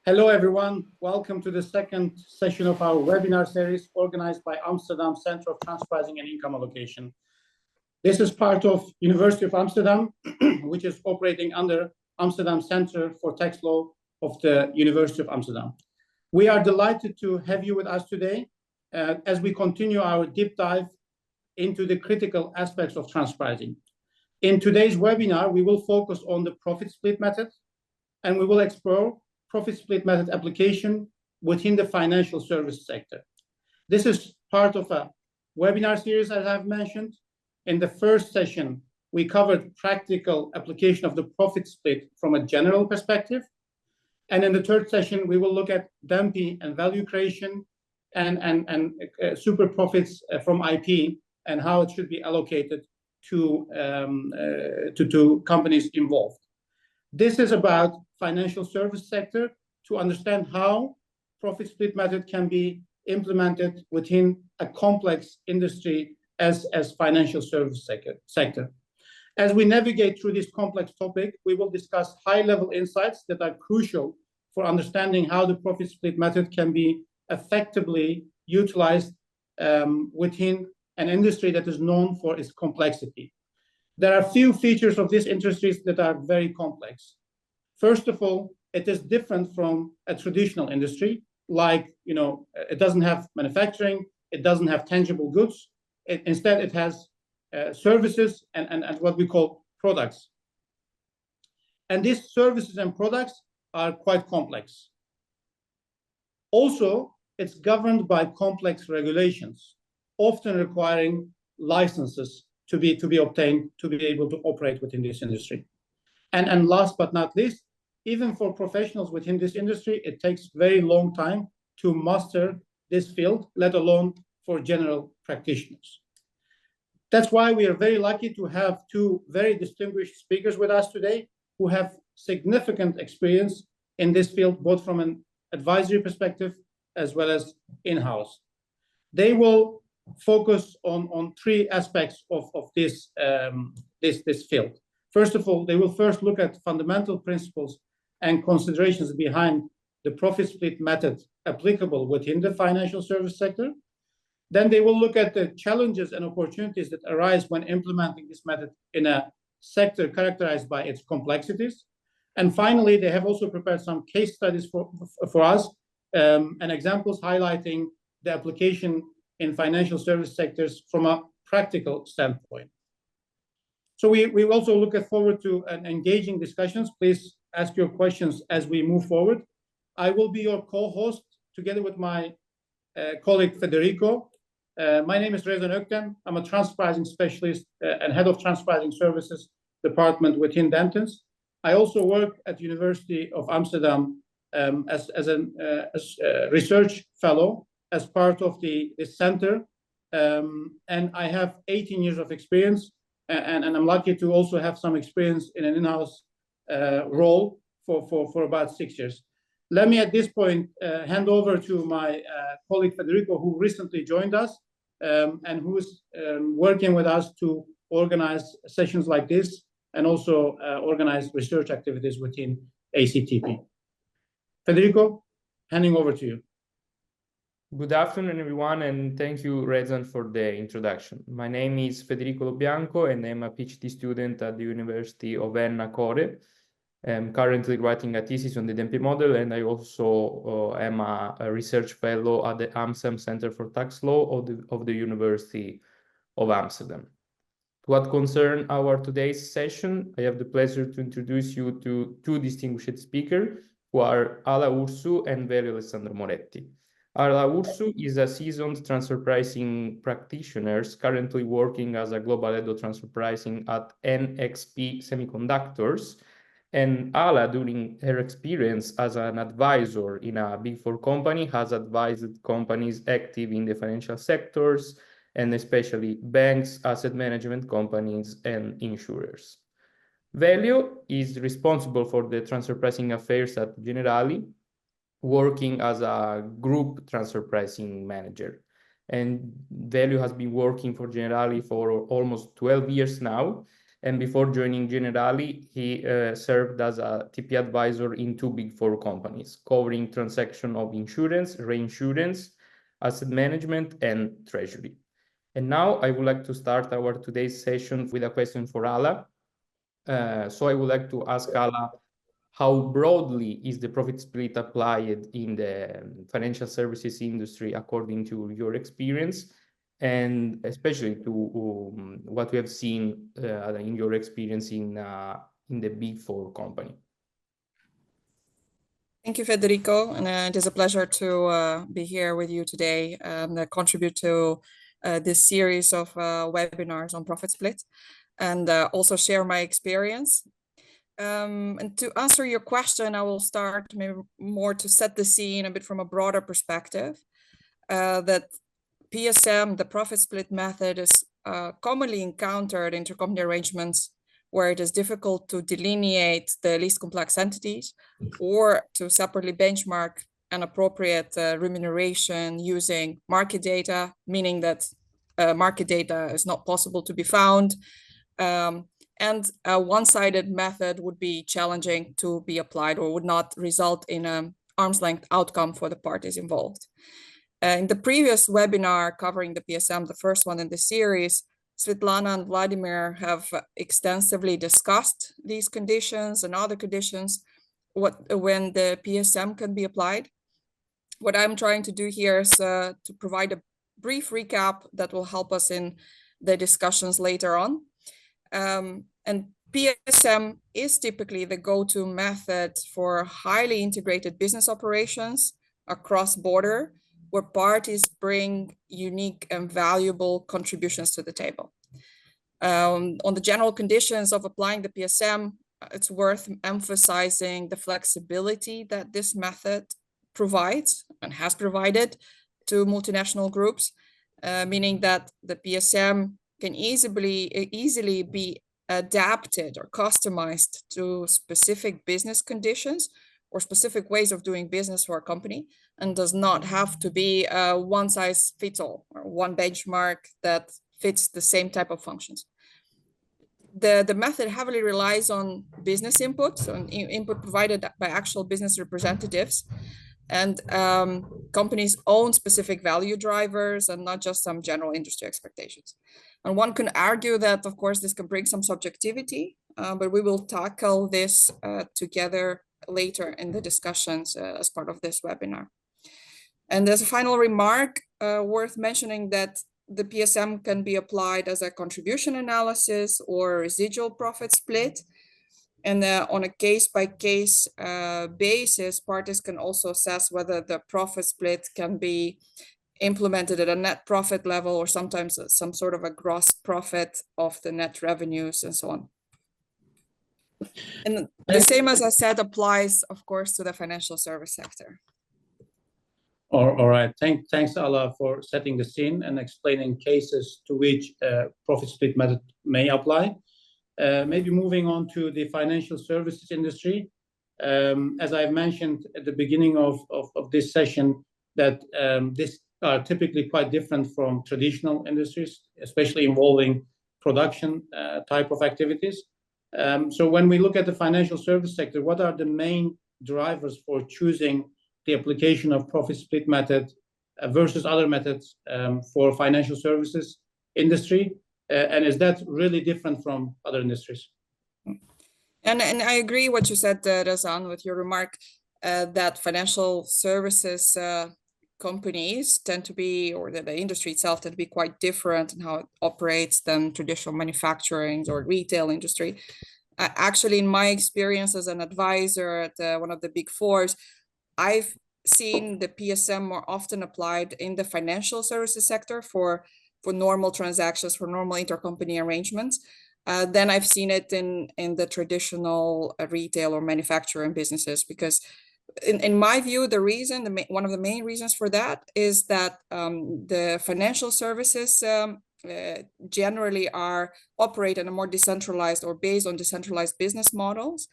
Hello, everyone. Welcome to the second session of our webinar series organized by Amsterdam Center of Transfer Pricing and Income Allocation. This is part of University of Amsterdam, which is operating under Amsterdam Center for Tax Law of the University of Amsterdam. We are delighted to have you with us today as we continue our deep dive into the critical aspects of transfer pricing. In today's webinar, we will focus on the profit split method, and we will explore profit split method application within the financial service sector. This is part of a webinar series, as I've mentioned. In the first session, we covered practical application of the profit split from a general perspective. And in the third session, we will look at DMP and value creation and super profits from IP and how it should be allocated to companies involved. This is about financial service sector to understand how profit split method can be implemented within a complex industry as financial service sector. As we navigate through this complex topic, we will discuss high-level insights that are crucial for understanding how the profit split method can be effectively utilized within an industry that is known for its complexity. There are few features of these industries that are very complex. First of all, it is different from a traditional industry, like, it doesn't have manufacturing, it doesn't have tangible goods. Instead, it has services and what we call products. And these services and products are quite complex. Also, it's governed by complex regulations, often requiring licenses to be obtained to be able to operate within this industry. And last but not least, even for professionals within this industry, it takes very long time to master this field, let alone for general practitioners. That's why we are very lucky to have two very distinguished speakers with us today who have significant experience in this field, both from an advisory perspective as well as in-house. They will focus on three aspects of this field. First of all, they will first look at fundamental principles and considerations behind the profit split method applicable within the financial service sector. Then they will look at the challenges and opportunities that arise when implementing this method in a sector characterized by its complexities. And finally, they have also prepared some case studies for us and examples highlighting the application in financial service sectors from a practical standpoint. So we also look forward to an engaging discussions. Please ask your questions as we move forward. I will be your co-host together with my colleague Federico. My name is Rezan Okten. I'm a transfer pricing specialist and head of transfer pricing services department within Dentons. I also work at University of Amsterdam as a research fellow as part of the center. And I have 18 years of experience, and I'm lucky to also have some experience in an in-house role for about 6 years. Let me at this point hand over to my colleague Federico, who recently joined us and who is working with us to organize sessions like this and also organize research activities within ACTP. Federico, handing over to you. Good afternoon, everyone, and thank you, Rezan, for the introduction. My name is Federico Lo Bianco, and I'm a PhD student at the University of Enna, Kore. I'm currently writing a thesis on the DMP model, and I also am a research fellow at the Amsterdam Center for Tax Law of the University of Amsterdam. What concerns our today's session, I have the pleasure to introduce you to two distinguished speakers, who are Ursu and Velio Alessandro Moretti. Ursu is a seasoned transfer pricing practitioner currently working as a global head of transfer pricing at NXP Semiconductors. And Ala, during her experience as an advisor in a Big Four company, has advised companies active in the financial sectors, and especially banks, asset management companies, and insurers. Velio is responsible for the transfer pricing affairs at Generali, working as a group transfer pricing manager. And Velio has been working for Generali for almost 12 years now. And before joining Generali, he served as a TP advisor in 2 Big Four companies, covering transaction of insurance, reinsurance, asset management, and treasury. And now I would like to start our today's session with a question for Ala. So I would like to ask Ala, how broadly is the profit split applied in the financial services industry according to your experience, and especially to what we have seen in your experience in the Big Four company? Thank you, Federico, and it is a pleasure to be here with you today and contribute to this series of webinars on profit split, and also share my experience. And to answer your question, I will start maybe more to set the scene a bit from a broader perspective, that PSM, the profit split method, is commonly encountered in intercompany arrangements where it is difficult to delineate the least complex entities or to separately benchmark an appropriate remuneration using market data, meaning that market data is not possible to be found. And a one-sided method would be challenging to be applied or would not result in an arm's length outcome for the parties involved. In the previous webinar covering the PSM, the first one in the series, Svetlana and Vladimir have extensively discussed these conditions and other conditions when the PSM can be applied. What I'm trying to do here is to provide a brief recap that will help us in the discussions later on. And PSM is typically the go-to method for highly integrated business operations across border, where parties bring unique and valuable contributions to the table. On the general conditions of applying the PSM, it's worth emphasizing the flexibility that this method provides and has provided to multinational groups, meaning that the PSM can easily be adapted or customized to specific business conditions or specific ways of doing business for a company, and does not have to be one size fits all or one benchmark that fits the same type of functions. The method heavily relies on business input, so input provided by actual business representatives, and companies' own specific value drivers and not just some general industry expectations. And one can argue that, of course, this can bring some subjectivity, but we will tackle this together later in the discussions as part of this webinar. And as a final remark, worth mentioning that the PSM can be applied as a contribution analysis or residual profit split. And on a case-by-case basis, parties can also assess whether the profit split can be implemented at a net profit level or sometimes some sort of a gross profit of the net revenues and so on. And the same, as I said, applies, of course, to the financial service sector. All right. Thanks, Ala, for setting the scene and explaining cases to which profit split method may apply. Maybe moving on to the financial services industry. As I've mentioned at the beginning of this session, that these are typically quite different from traditional industries, especially involving production type of activities. So when we look at the financial service sector, what are the main drivers for choosing the application of profit split method versus other methods for financial services industry? And is that really different from other industries? And I agree what you said, Rezan, with your remark that financial services companies tend to be, or the industry itself tend to be quite different in how it operates than traditional manufacturing or retail industry. Actually, in my experience as an advisor at one of the Big Fours, I've seen the PSM more often applied in the financial services sector for normal transactions, for normal intercompany arrangements. Then I've seen it in the traditional retail or manufacturing businesses, because in my view, one of the main reasons for that is that the financial services generally operate in a more decentralized or based on decentralized business models,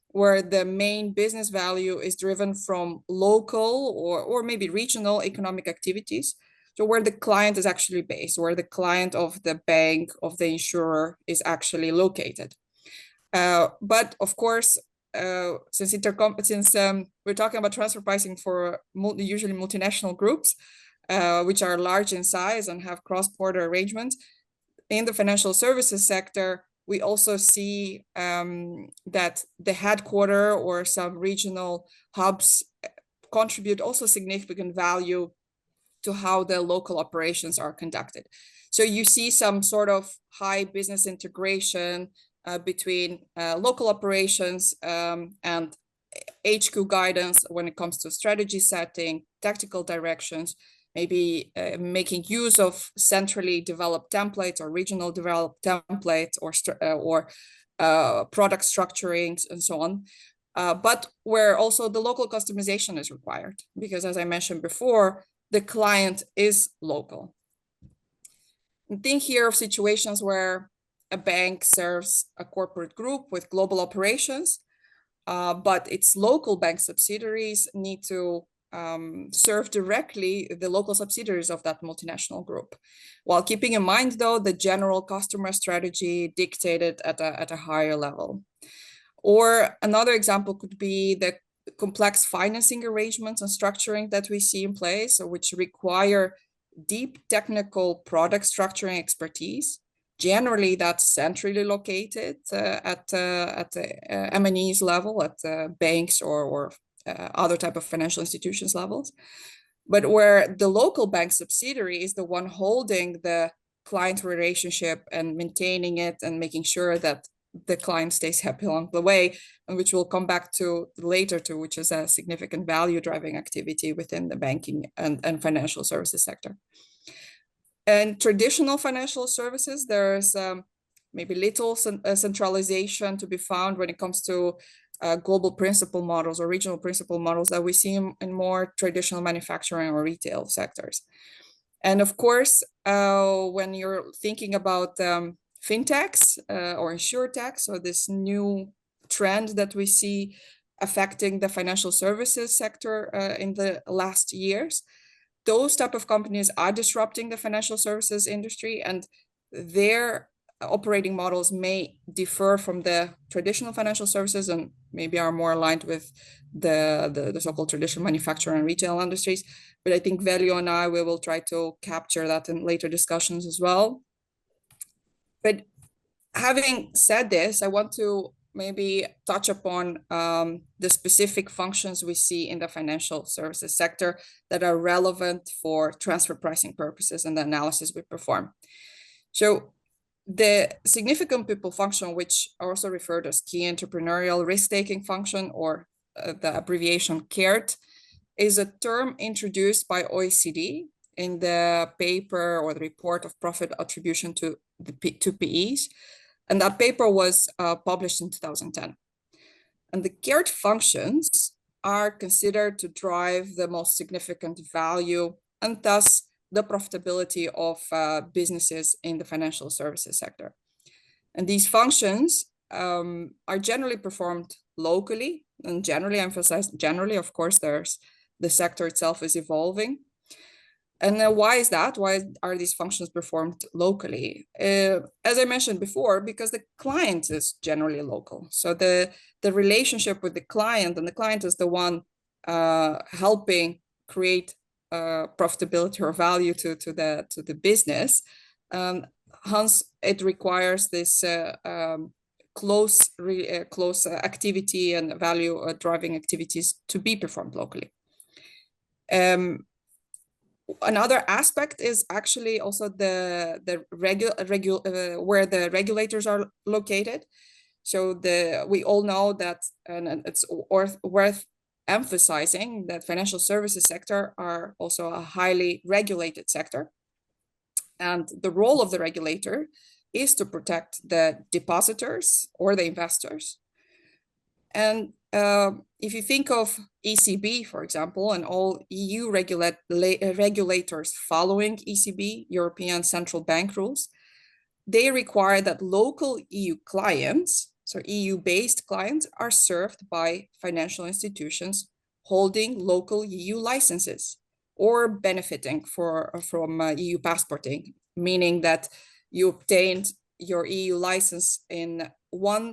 where the main business value is driven from local or maybe regional economic activities. So where the client is actually based, where the client of the bank, of the insurer is actually located. But of course, since we're talking about transfer pricing for usually multinational groups, which are large in size and have cross-border arrangements, in the financial services sector, we also see that the headquarter or some regional hubs contribute also significant value to how the local operations are conducted. So you see some sort of high business integration between local operations and HQ guidance when it comes to strategy setting, tactical directions, maybe making use of centrally developed templates or regional developed templates or product structurings and so on. But where also the local customization is required, because as I mentioned before, the client is local. And think here of situations where a bank serves a corporate group with global operations, but its local bank subsidiaries need to serve directly the local subsidiaries of that multinational group, while keeping in mind, though, the general customer strategy dictated at a higher level. Or another example could be the complex financing arrangements and structuring that we see in place, which require deep technical product structuring expertise. Generally, that's centrally located at the M&Es level, at banks or other type of financial institutions levels, but where the local bank subsidiary is the one holding the client relationship and maintaining it and making sure that the client stays happy along the way, and which we'll come back to later to, which is a significant value driving activity within the banking and financial services sector. And traditional financial services, there's maybe little centralization to be found when it comes to global principal models or regional principal models that we see in more traditional manufacturing or retail sectors. And of course, when you're thinking about fintechs or insurtechs, or this new trend that we see affecting the financial services sector in the last years, those type of companies are disrupting the financial services industry, and their operating models may differ from the traditional financial services and maybe are more aligned with the so-called traditional manufacturing and retail industries. But I think Velio and I, we will try to capture that in later discussions as well. But having said this, I want to maybe touch upon the specific functions we see in the financial services sector that are relevant for transfer pricing purposes and the analysis we perform. So the significant people function, which are also referred as key entrepreneurial risk-taking function, or the abbreviation CARET, is a term introduced by OECD in the paper or the report of profit attribution to PEs. And that paper was published in 2010. And the CARET functions are considered to drive the most significant value and thus the profitability of businesses in the financial services sector. And these functions are generally performed locally, and generally emphasized generally. Of course, the sector itself is evolving. And why is that? Why are these functions performed locally? As I mentioned before, because the client is generally local. So the relationship with the client, and the client is the one helping create profitability or value to the business. Hence, it requires this close activity and value driving activities to be performed locally. Another aspect is actually also where the regulators are located. So we all know that, and it's worth emphasizing that financial services sector are also a highly regulated sector. And the role of the regulator is to protect the depositors or the investors. And if you think of ECB, for example, and all EU regulators following ECB, European Central Bank rules, they require that local EU clients, so EU-based clients, are served by financial institutions holding local EU licenses or benefiting from EU passporting, meaning that you obtained your EU license in one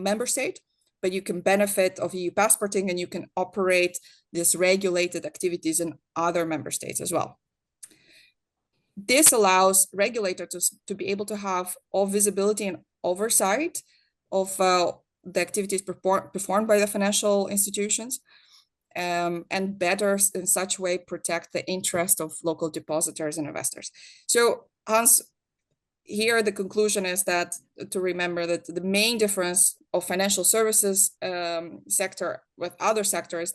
member state, but you can benefit of EU passporting and you can operate these regulated activities in other member states as well. This allows regulators to be able to have all visibility and oversight of the activities performed by the financial institutions, and better in such way protect the interest of local depositors and investors. So Hans, here the conclusion is that to remember that the main difference of financial services sector with other sectors is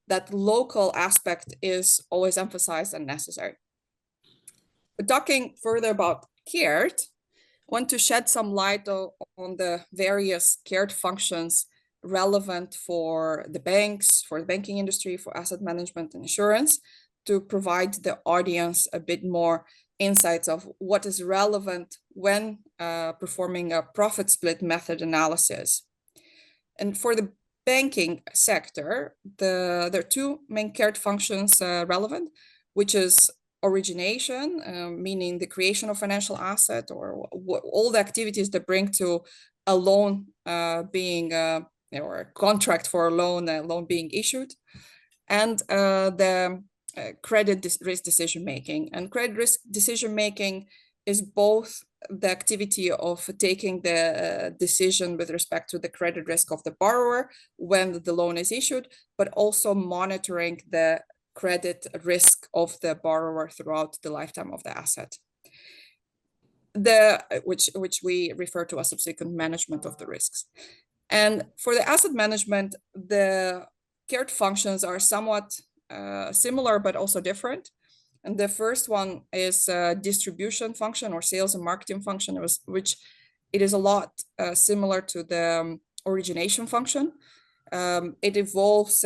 that local aspect is always emphasized and necessary. But talking further about CARED, I want to shed some light on the various CARED functions relevant for the banks, for the banking industry, for asset management and insurance, to provide the audience a bit more insights of what is relevant when performing a profit split method analysis. And for the banking sector, there are two main CARED functions relevant, which is origination, meaning the creation of financial asset or all the activities that bring to a loan being or a contract for a loan being issued, and the credit risk decision making. And credit risk decision making is both the activity of taking the decision with respect to the credit risk of the borrower when the loan is issued, but also monitoring the credit risk of the borrower throughout the lifetime of the asset, which we refer to as subsequent management of the risks. And for the asset management, the CARED functions are somewhat similar, but also different. And the first one is a distribution function or sales and marketing function, which it is a lot similar to the origination function. It involves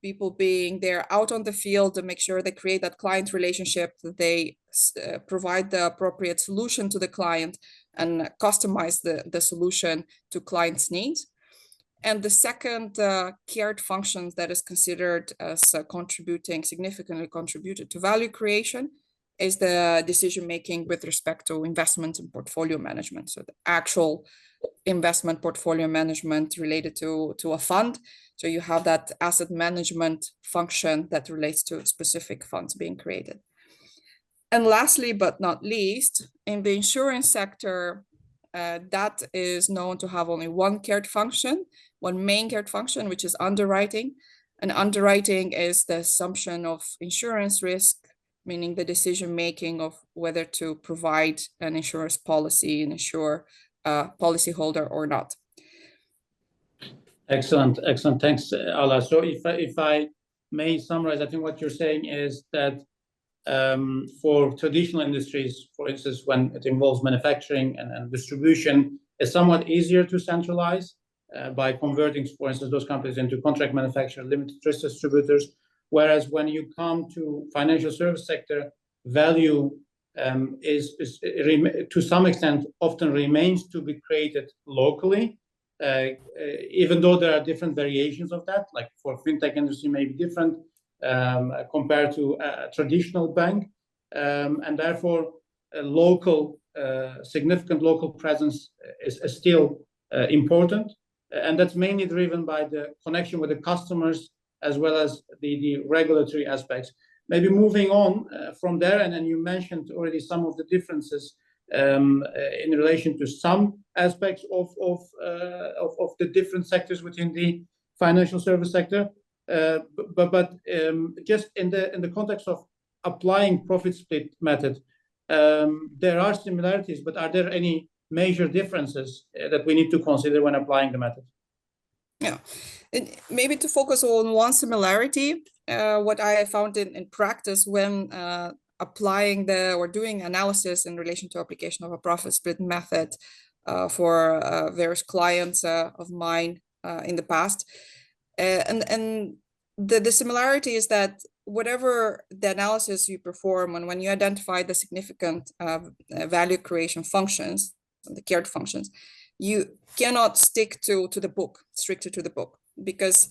people being there out on the field to make sure they create that client relationship, that they provide the appropriate solution to the client and customize the solution to clients' needs. And the second CARED function that is considered as significantly contributed to value creation is the decision-making with respect to investment and portfolio management. So the actual investment portfolio management related to a fund. So you have that asset management function that relates to specific funds being created. And lastly, but not least, in the insurance sector, that is known to have only one CARED function, one main CARED function, which is underwriting. And underwriting is the assumption of insurance risk, meaning the decision-making of whether to provide an insurance policy and insure a policyholder or not. Excellent. Thanks, Ala. So if I may summarize, I think what you're saying is that for traditional industries, for instance, when it involves manufacturing and distribution, it's somewhat easier to centralize by converting, for instance, those companies into contract manufacturer, limited risk distributors. Whereas when you come to financial service sector, value is to some extent often remains to be created locally, even though there are different variations of that. Like for fintech industry may be different compared to a traditional bank, and therefore a significant local presence is still important, and that's mainly driven by the connection with the customers as well as the regulatory aspects. Maybe moving on from there, and then you mentioned already some of the differences in relation to some aspects of the different sectors within the financial service sector. But just in the context of applying profit split method, there are similarities, but are there any major differences that we need to consider when applying the method? Yeah, and maybe to focus on one similarity, what I found in practice when applying or doing analysis in relation to application of a profit split method for various clients of mine in the past. And the similarity is that whatever the analysis you perform and when you identify the significant value creation functions, the CARED functions, you cannot stick to the book, strictly to the book, because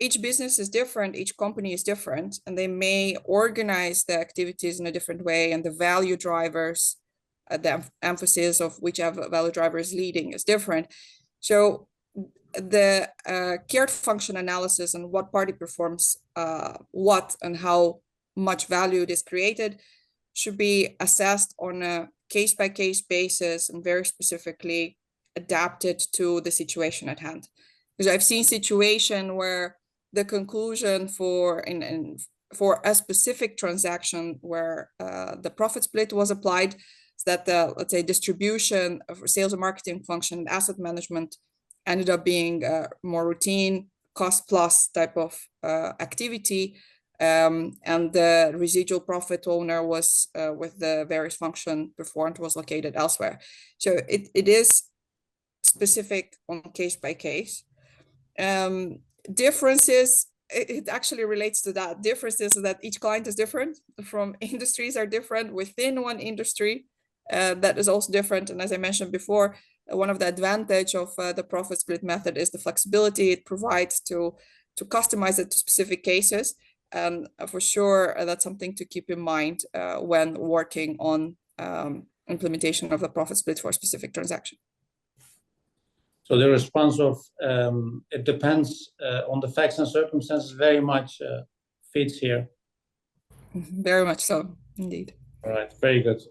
each business is different, each company is different, and they may organize the activities in a different way, and the value drivers, the emphasis of whichever value driver is leading is different. So the cared function analysis and what party performs what and how much value is created should be assessed on a case-by-case basis and very specifically adapted to the situation at hand. Because I've seen situation where the conclusion for a specific transaction where the profit split was applied is that the, let's say, distribution of sales and marketing function and asset management ended up being a more routine cost plus type of activity, and the residual profit owner was with the various function performed was located elsewhere. So it is specific on case by case. Differences, it actually relates to that. Differences that each client is different, from industries are different within one industry. That is also different. And as I mentioned before, one of the advantage of the profit split method is the flexibility it provides to customize it to specific cases. And for sure, that's something to keep in mind when working on implementation of the profit split for a specific transaction. So the response of it depends on the facts and circumstances very much fits here. Very much so, indeed. All right, very good.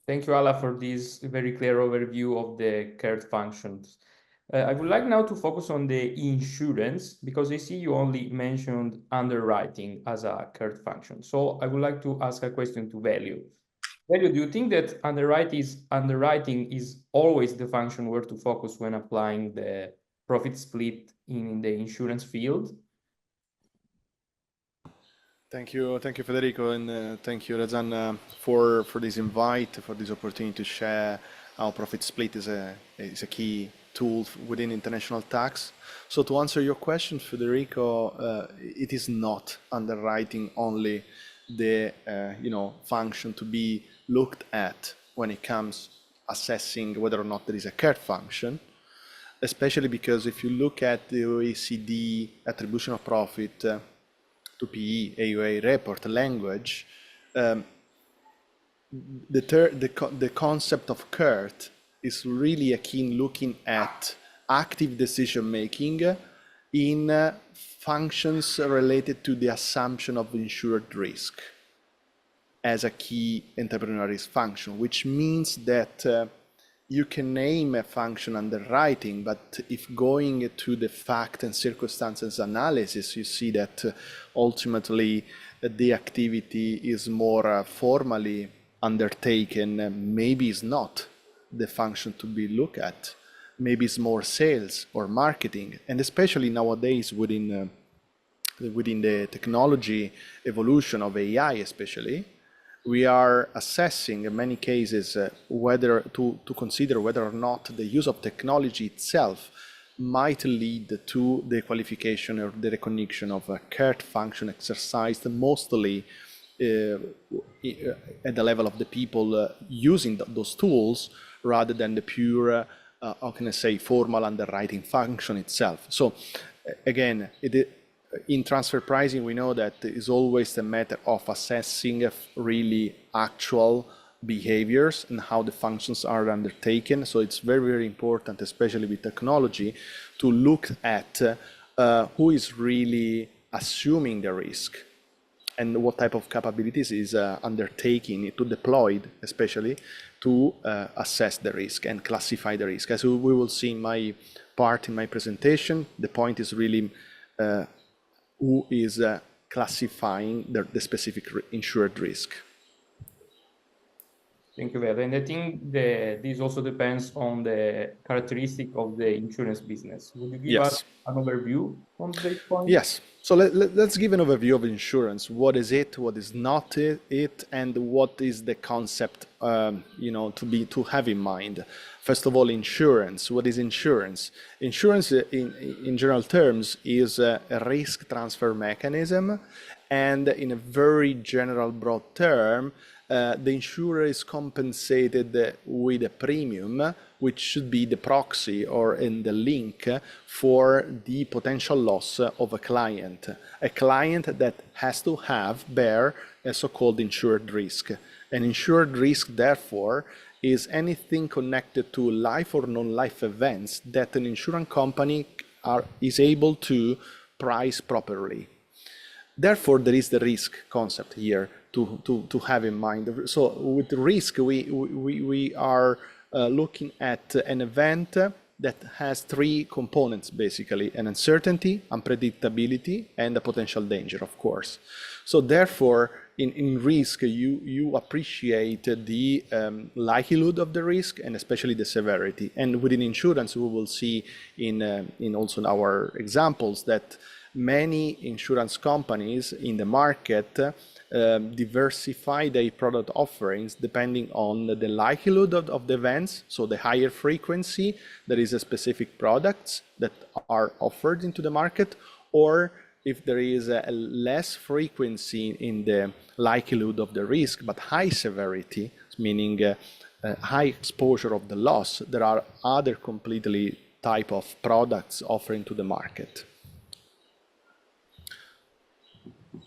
Thank you, Ala, for this very clear overview of the cared functions. I would like now to focus on the insurance, because I see you only mentioned underwriting as a cared function. So I would like to ask a question to Velio. Velio, do you think that underwriting is always the function where to focus when applying the profit split in the insurance field? Thank you, Federico, and thank you, Rezan, for this invite, for this opportunity to share how profit split is a key tool within international tax. So to answer your question, Federico, it is not underwriting only the function to be looked at when it comes assessing whether or not there is a cared function, especially because if you look at the OECD attribution of profit to PE AUA report language, the concept of cared is really a key in looking at active decision making in functions related to the assumption of insured risk as a key entrepreneurial risk function, which means that you can name a function underwriting, but if going to the fact and circumstances analysis, you see that ultimately the activity is more formally undertaken, maybe is not the function to be looked at. Maybe it's more sales or marketing, and especially nowadays within the technology evolution of AI, especially, we are assessing in many cases whether to consider whether or not the use of technology itself might lead to the qualification or the recognition of a cared function exercised mostly at the level of the people using those tools, rather than the pure, how can I say, formal underwriting function itself. So again, in transfer pricing, we know that it is always a matter of assessing really actual behaviors and how the functions are undertaken. So it's very, very important, especially with technology, to look at who is really assuming the risk and what type of capabilities is undertaking to deployed, especially to assess the risk and classify the risk. As we will see in my part in my presentation, the point is really who is classifying the specific insured risk. Thank you, Velio. And I think this also depends on the characteristic of the insurance business. Would you give us an overview on this point? Yes. So let's give an overview of insurance. What is it? What is not it? And what is the concept, to have in mind? First of all, insurance. What is insurance? Insurance, in general terms, is a risk transfer mechanism And in a very general, broad term, the insurer is compensated with a premium, which should be the proxy or in the link for the potential loss of a client that has to bear a so-called insured risk. An insured risk, therefore, is anything connected to life or non-life events that an insurance company is able to price properly. Therefore, there is the risk concept here to have in mind. So with risk, we are looking at an event that has three components, basically: an uncertainty, unpredictability, and a potential danger, of course. So therefore, in risk, you appreciate the likelihood of the risk and especially the severity. And within insurance, we will see in also our examples that many insurance companies in the market diversify their product offerings depending on the likelihood of the events. So the higher frequency, there is a specific products that are offered into the market, or if there is a less frequency in the likelihood of the risk, but high severity, meaning high exposure of the loss, there are other completely type of products offering to the market.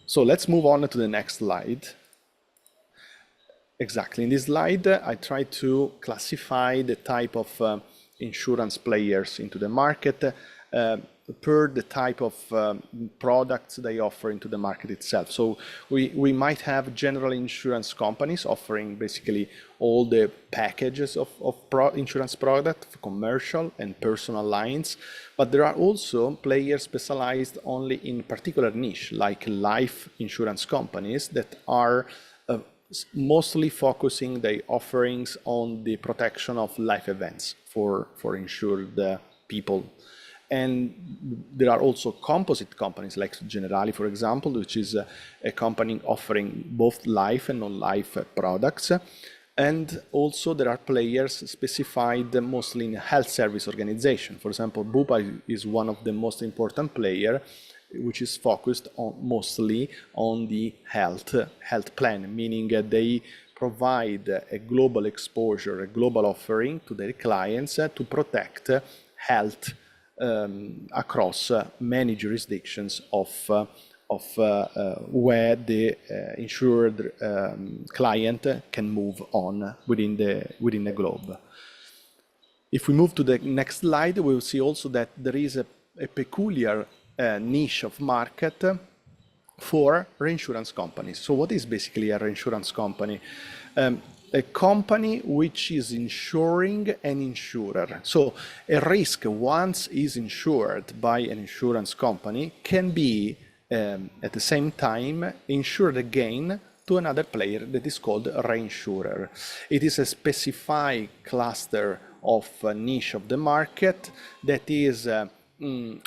So let's move on to the next slide. Exactly, in this slide, I try to classify the type of insurance players into the market per the type of products they offer into the market itself. So we might have general insurance companies offering basically all the packages of insurance product, commercial and personal lines, but there are also players specialized only in particular niche, like life insurance companies that are mostly focusing their offerings on the protection of life events for insured people. And there are also composite companies like Generali, for example, which is a company offering both life and non-life products. And also there are players specified mostly in health service organization. For example, Bupa is one of the most important players, which is focused mostly on the health plan, meaning they provide a global exposure, a global offering to their clients to protect health across many jurisdictions of where the insured client can move on within the globe. If we move to the next slide, we will see also that there is a peculiar niche of market for reinsurance companies. So what is basically a reinsurance company? A company which is insuring an insurer. So a risk, once is insured by an insurance company, can be at the same time insured again to another player that is called a reinsurer. It is a specified cluster of a niche of the market that is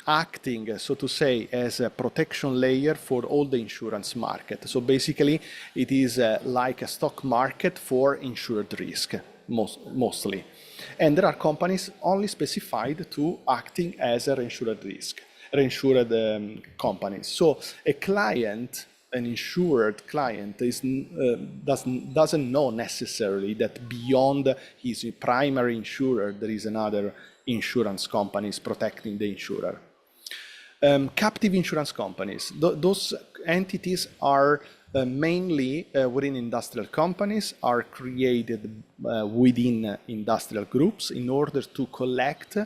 acting, so to say, as a protection layer for all the insurance market. So basically, it is like a stock market for insured risk, mostly. And there are companies only specified to acting as a reinsured companies. So a client, an insured client, doesn't know necessarily that beyond his primary insurer, there is another insurance companies protecting the insurer. Captive insurance companies, those entities are mainly within industrial companies, are created within industrial groups in order to collect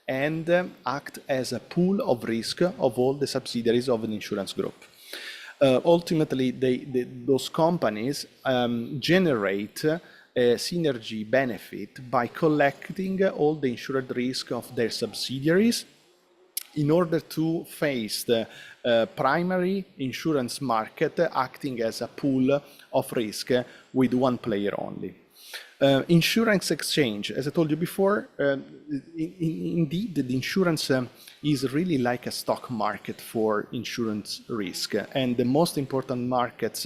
and act as a pool of risk of all the subsidiaries of an insurance group. Ultimately, those companies generate a synergy benefit by collecting all the insured risk of their subsidiaries in order to face the primary insurance market acting as a pool of risk with one player only. Insurance exchange, as I told you before, indeed the insurance is really like a stock market for insurance risk, and the most important markets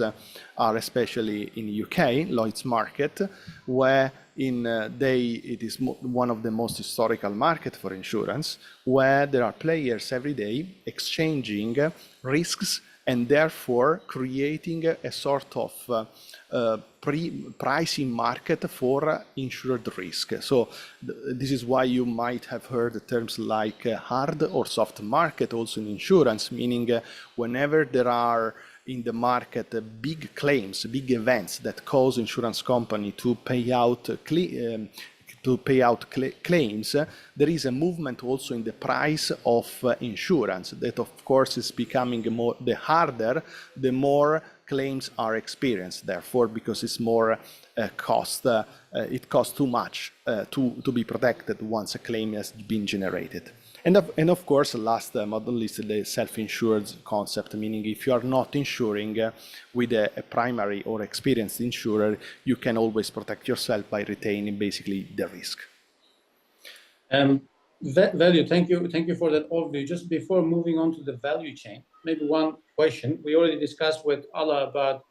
are especially in the UK, Lloyd's market, where it is one of the most historical market for insurance, where there are players every day exchanging risks and therefore creating a sort of pricing market for insured risk. So this is why you might have heard terms like hard or soft market also in insurance, meaning whenever there are in the market big claims, big events that cause insurance company to pay out claims, there is a movement also in the price of insurance that of course is becoming more, the harder, the more claims are experienced, therefore, because it's more it costs too much to be protected once a claim has been generated. And of course, last but not least, the self-insured concept, meaning if you are not insuring with a primary or experienced insurer, you can always protect yourself by retaining basically the risk. Velio, thank you for that overview. Just before moving on to the value chain, maybe one question. We already discussed with Ala about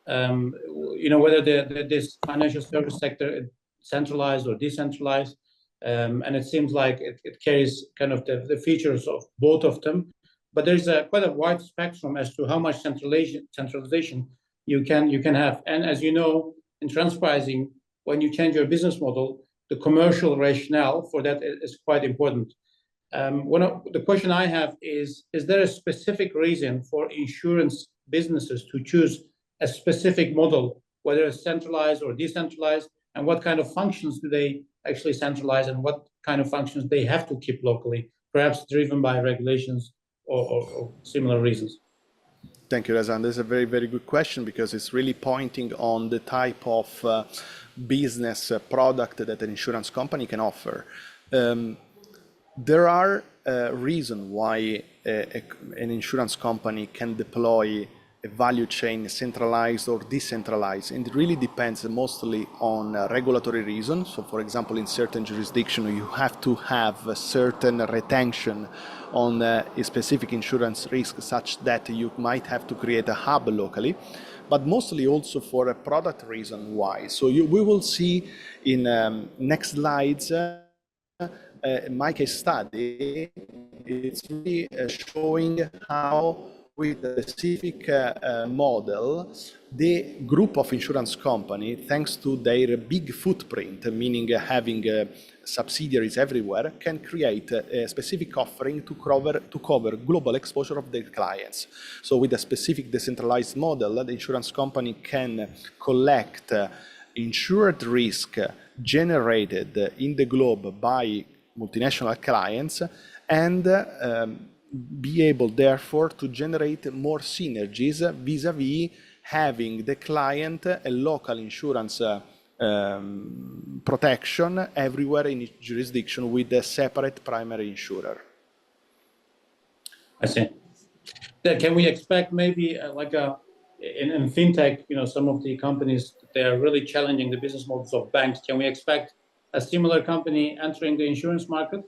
whether this financial service sector is centralized or decentralized. And it seems like it carries kind of the features of both of them, but there's quite a wide spectrum as to how much centralization you can have. And as you know, in transfer pricing, when you change your business model, the commercial rationale for that is quite important. The question I have is there a specific reason for insurance businesses to choose a specific model, whether it's centralized or decentralized, and what kind of functions do they actually centralize and what kind of functions they have to keep locally, perhaps driven by regulations or similar reasons? Thank you, Rezan. This is a very, very good question because it's really pointing on the type of business product that an insurance company can offer. There are reasons why an insurance company can deploy a value chain centralized or decentralized, and it really depends mostly on regulatory reasons. So for example, in certain jurisdictions you have to have a certain retention on a specific insurance risk such that you might have to create a hub locally, but mostly also for a product reason why. So we will see in next slides my case study. It's really showing how with a specific model, the group of insurance company, thanks to their big footprint, meaning having subsidiaries everywhere, can create a specific offering to cover global exposure of their clients. So with a specific decentralized model, the insurance company can collect insured risk generated in the globe by multinational clients and be able, therefore, to generate more synergies vis-a-vis having the client a local insurance protection everywhere in each jurisdiction with a separate primary insurer. I see. Can we expect maybe in fintech, some of the companies, they are really challenging the business models of banks. Can we expect a similar company entering the insurance market?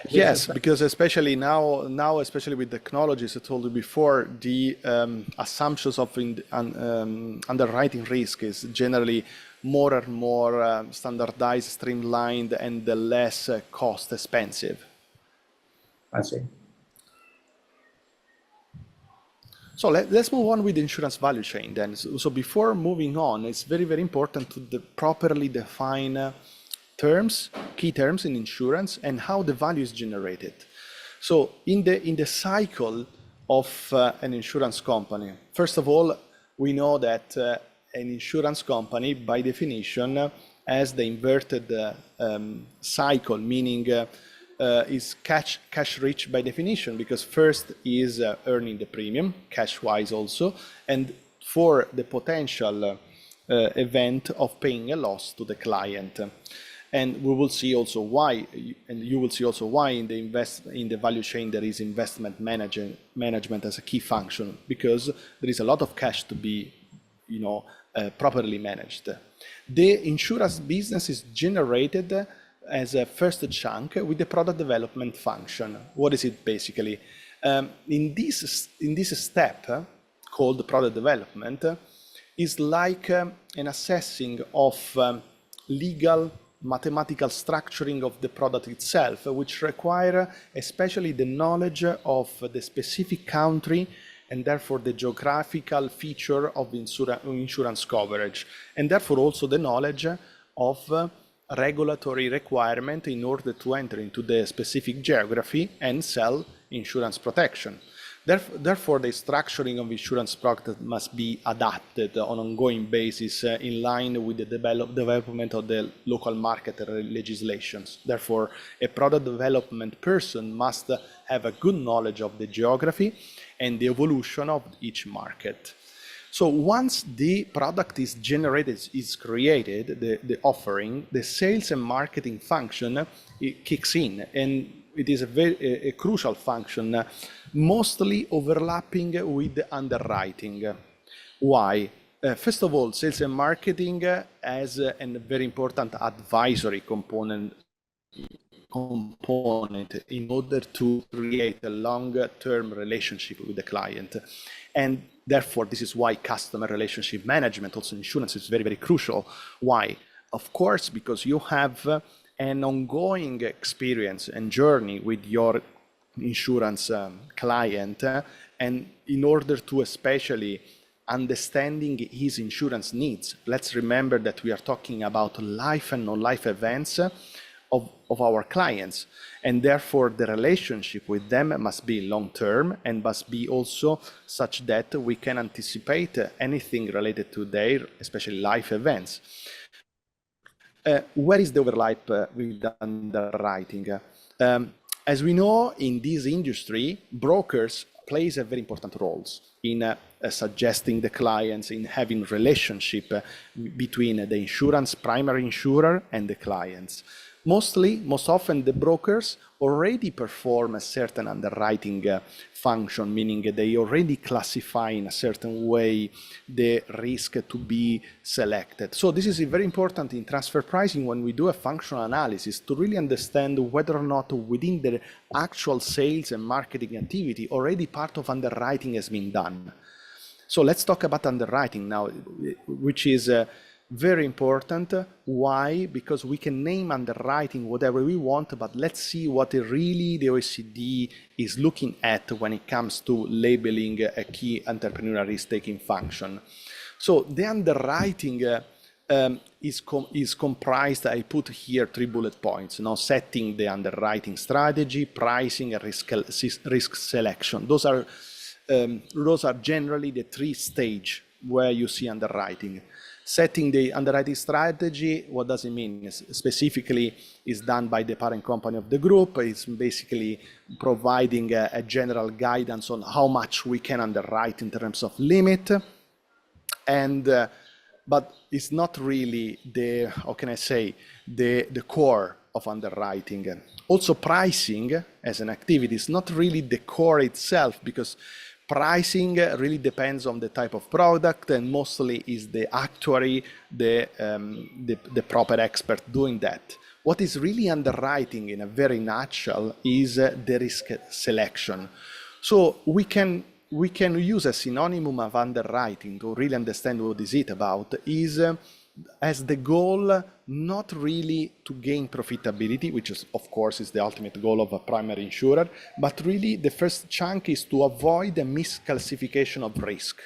Yes, because especially now, especially with technology, as I told you before, the assumptions of underwriting risk is generally more and more standardized, streamlined, and less cost expensive. I see. So let's move on with the insurance value chain then. So before moving on, it's very, very important to properly define key terms in insurance and how the value is generated. So in the cycle of an insurance company, first of all, we know that an insurance company, by definition, has the inverted cycle, meaning is cash rich by definition, because first is earning the premium, cash-wise also, and for the potential event of paying a loss to the client. And we will see also why, and you will see also why in the value chain there is investment management as a key function, because there is a lot of cash to be, properly managed. The insurance business is generated as a first chunk with the product development function. What is it basically? In this step called product development is like an assessing of legal mathematical structuring of the product itself, which require especially the knowledge of the specific country and therefore the geographical feature of insurance coverage, and therefore also the knowledge of regulatory requirement in order to enter into the specific geography and sell insurance protection. Therefore, the structuring of insurance product must be adapted on an ongoing basis in line with the development of the local market legislations. Therefore, a product development person must have a good knowledge of the geography and the evolution of each market. So once the product is generated, is created, the offering, the sales and marketing function, it kicks in, and it is a crucial function, mostly overlapping with the underwriting. Why? First of all, sales and marketing has a very important advisory component in order to create a longer-term relationship with the client. And therefore, this is why customer relationship management, also insurance, is very, very crucial. Why? Of course, because you have an ongoing experience and journey with your insurance client, and in order to especially understanding his insurance needs. Let's remember that we are talking about life and non-life events of our clients, and therefore the relationship with them must be long-term and must be also such that we can anticipate anything related to their, especially life events. Where is the overlap with underwriting? As we know, in this industry, brokers plays a very important roles in suggesting the clients, in having relationship between the insurance primary insurer and the clients. Most often the brokers already perform a certain underwriting function, meaning they already classify in a certain way the risk to be selected. So this is very important in transfer pricing when we do a functional analysis to really understand whether or not within the actual sales and marketing activity already part of underwriting has been done. So let's talk about underwriting now, which is very important. Why? Because we can name underwriting whatever we want, but let's see what really the OECD is looking at when it comes to labeling a key entrepreneurial risk-taking function. So the underwriting is comprised, I put here 3 bullet points, setting the underwriting strategy, pricing, and risk selection. Those are generally the 3 stages where you see underwriting. Setting the underwriting strategy, what does it mean? Specifically, is done by the parent company of the group. It's basically providing a general guidance on how much we can underwrite in terms of limit. But it's not really the, how can I say, the core of underwriting. Also, pricing as an activity is not really the core itself, because pricing really depends on the type of product, and mostly is the actuary, the proper expert doing that. What is really underwriting in a very nutshell is the risk selection. So we can use a synonym of underwriting to really understand what is it about, is as the goal not really to gain profitability, which is of course is the ultimate goal of a primary insurer, but really the first chunk is to avoid a misclassification of risk.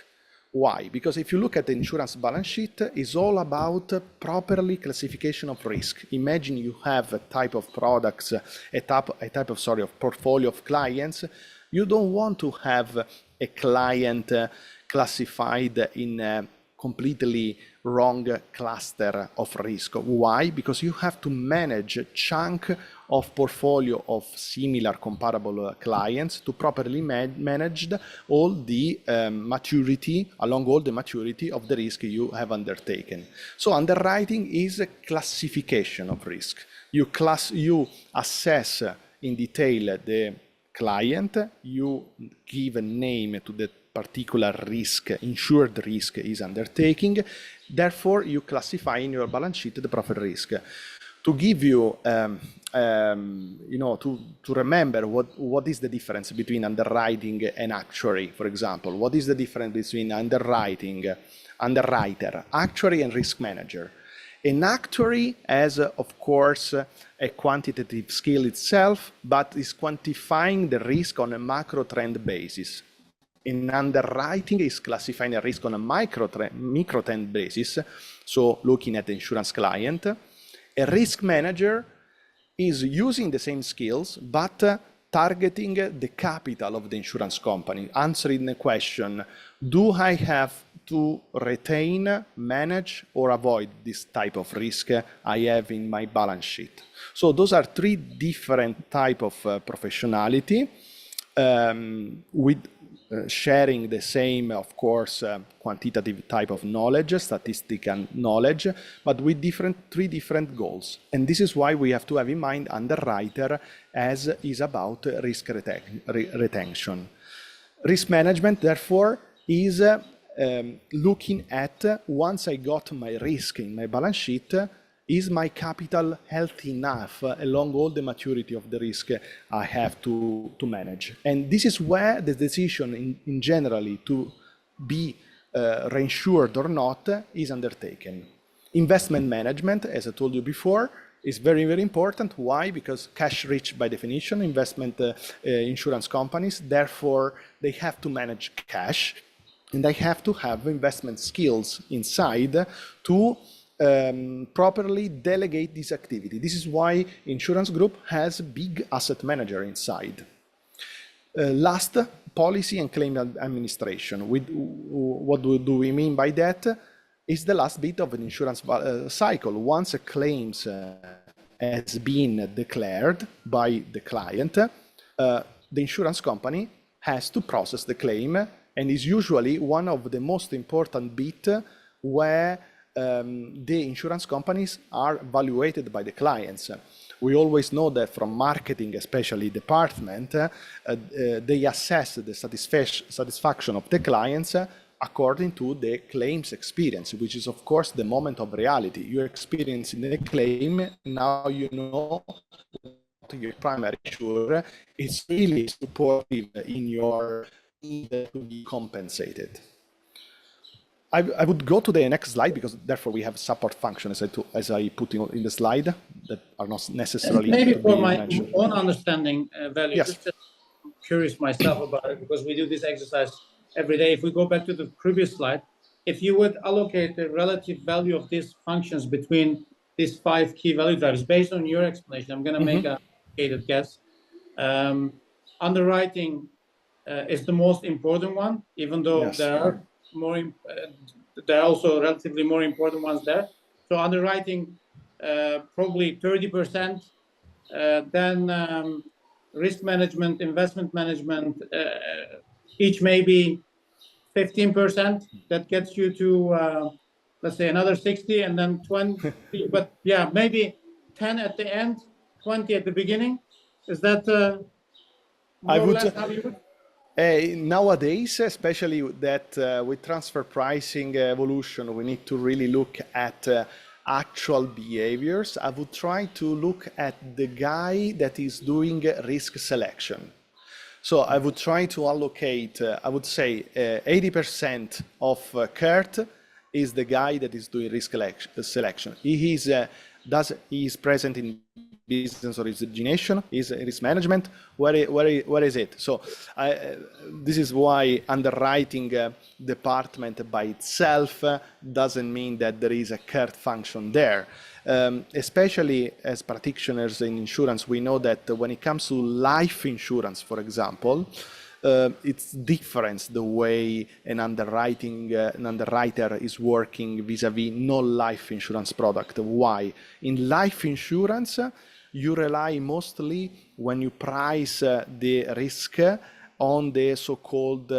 Why? Because if you look at the insurance balance sheet, it's all about properly classification of risk. Imagine you have a type of products, a type of portfolio of clients. You don't want to have a client classified in a completely wrong cluster of risk. Why? Because you have to manage a chunk of portfolio of similar comparable clients to properly manage all the maturity, along all the maturity of the risk you have undertaken. So underwriting is a classification of risk. You assess in detail the client, you give a name to the particular risk, insured risk is undertaking. Therefore, you classify in your balance sheet the proper risk. To give you, to remember what is the difference between underwriting and actuary, for example. What is the difference between underwriter, actuary, and risk manager? An actuary has, of course, a quantitative skill itself, but is quantifying the risk on a macro trend basis. In underwriting is classifying a risk on a micro-trend basis, so looking at the insurance client. A risk manager is using the same skills, but targeting the capital of the insurance company, answering the question, do I have to retain, manage, or avoid this type of risk I have in my balance sheet? So those are three different types of professionality with sharing the same, of course, quantitative type of knowledge, statistical knowledge, but with three different goals. And this is why we have to have in mind underwriter as is about risk retention. Risk management, therefore, is looking at, once I got my risk in my balance sheet, is my capital healthy enough along all the maturity of the risk I have to manage? And this is where the decision in generally to be reinsured or not is undertaken. Investment management, as I told you before, is very, very important. Why? Because cash rich by definition, investment insurance companies, therefore they have to manage cash, and they have to have investment skills inside to properly delegate this activity. This is why insurance group has a big asset manager inside. Last, policy and claim administration. What do we mean by that? Is the last bit of an insurance cycle. Once a claims has been declared by the client, the insurance company has to process the claim, and is usually one of the most important bit where the insurance companies are evaluated by the clients. We always know that from marketing, especially department, they assess the satisfaction of the clients according to the claims experience, which is of course the moment of reality. You're experiencing the claim, now you know your primary insurer is really supportive in your need to be compensated. I would go to the next slide, because therefore we have support functions as I put in the slide that are not necessarily maybe for my mentioned. own understanding, Velio, Yes. just curious myself about it, because we do this exercise every day. If we go back to the previous slide, if you would allocate the relative value of these functions between these 5 key value drivers, based on your explanation, I'm going to make an educated guess. Underwriting is the most important one, even though Yes. there are there are also relatively more important ones there. So underwriting probably 30%, then risk management, investment management, each maybe 15%. That gets you to let's say another 60, and then 20. But yeah, maybe 10 at the end, 20 at the beginning. Is that more or less how you would? Nowadays, especially that with transfer pricing evolution, we need to really look at actual behaviors. I would try to look at the guy that is doing risk selection. So I would try to allocate, I would say 80% of Kurt is the guy that is doing risk selection. He is present in business origination, is risk management, where is it? So this is why underwriting department by itself doesn't mean that there is a Kurt function there. Especially as practitioners in insurance, we know that when it comes to life insurance, for example, it's different the way an underwriter is working vis-a-vis non-life insurance product. Why? In life insurance, you rely mostly, when you price the risk, on the so-called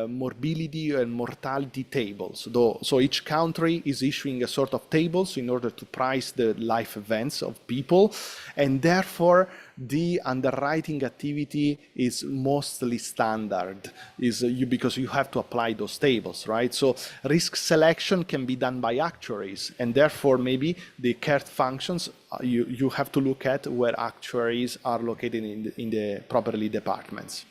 morbidity and mortality tables. So each country is issuing a sort of tables in order to price the life events of people, and therefore the underwriting activity is mostly standard, because you have to apply those tables, right? So risk selection can be done by actuaries, and therefore maybe the CART functions you have to look at where actuaries are located in the properly departments.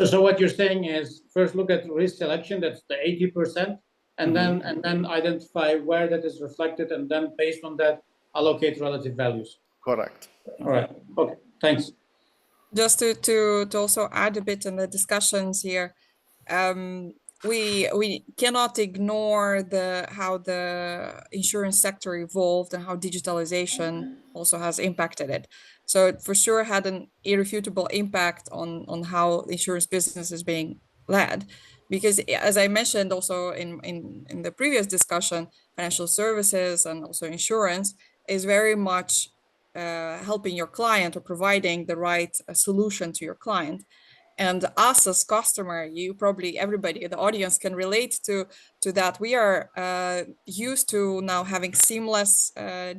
So what you're saying is, first look at risk selection, that's the 80%, and then identify where that is reflected, and then based on that allocate relative values. Correct. All right. Okay. Thanks. Just to also add a bit in the discussions here, we cannot ignore how the insurance sector evolved and how digitalization also has impacted it. So it for sure had an irrefutable impact on how the insurance business is being led. Because as I mentioned also in the previous discussion, financial services and also insurance is very much helping your client or providing the right solution to your client. And us as customer, you probably, everybody, the audience can relate to that. We are used to now having seamless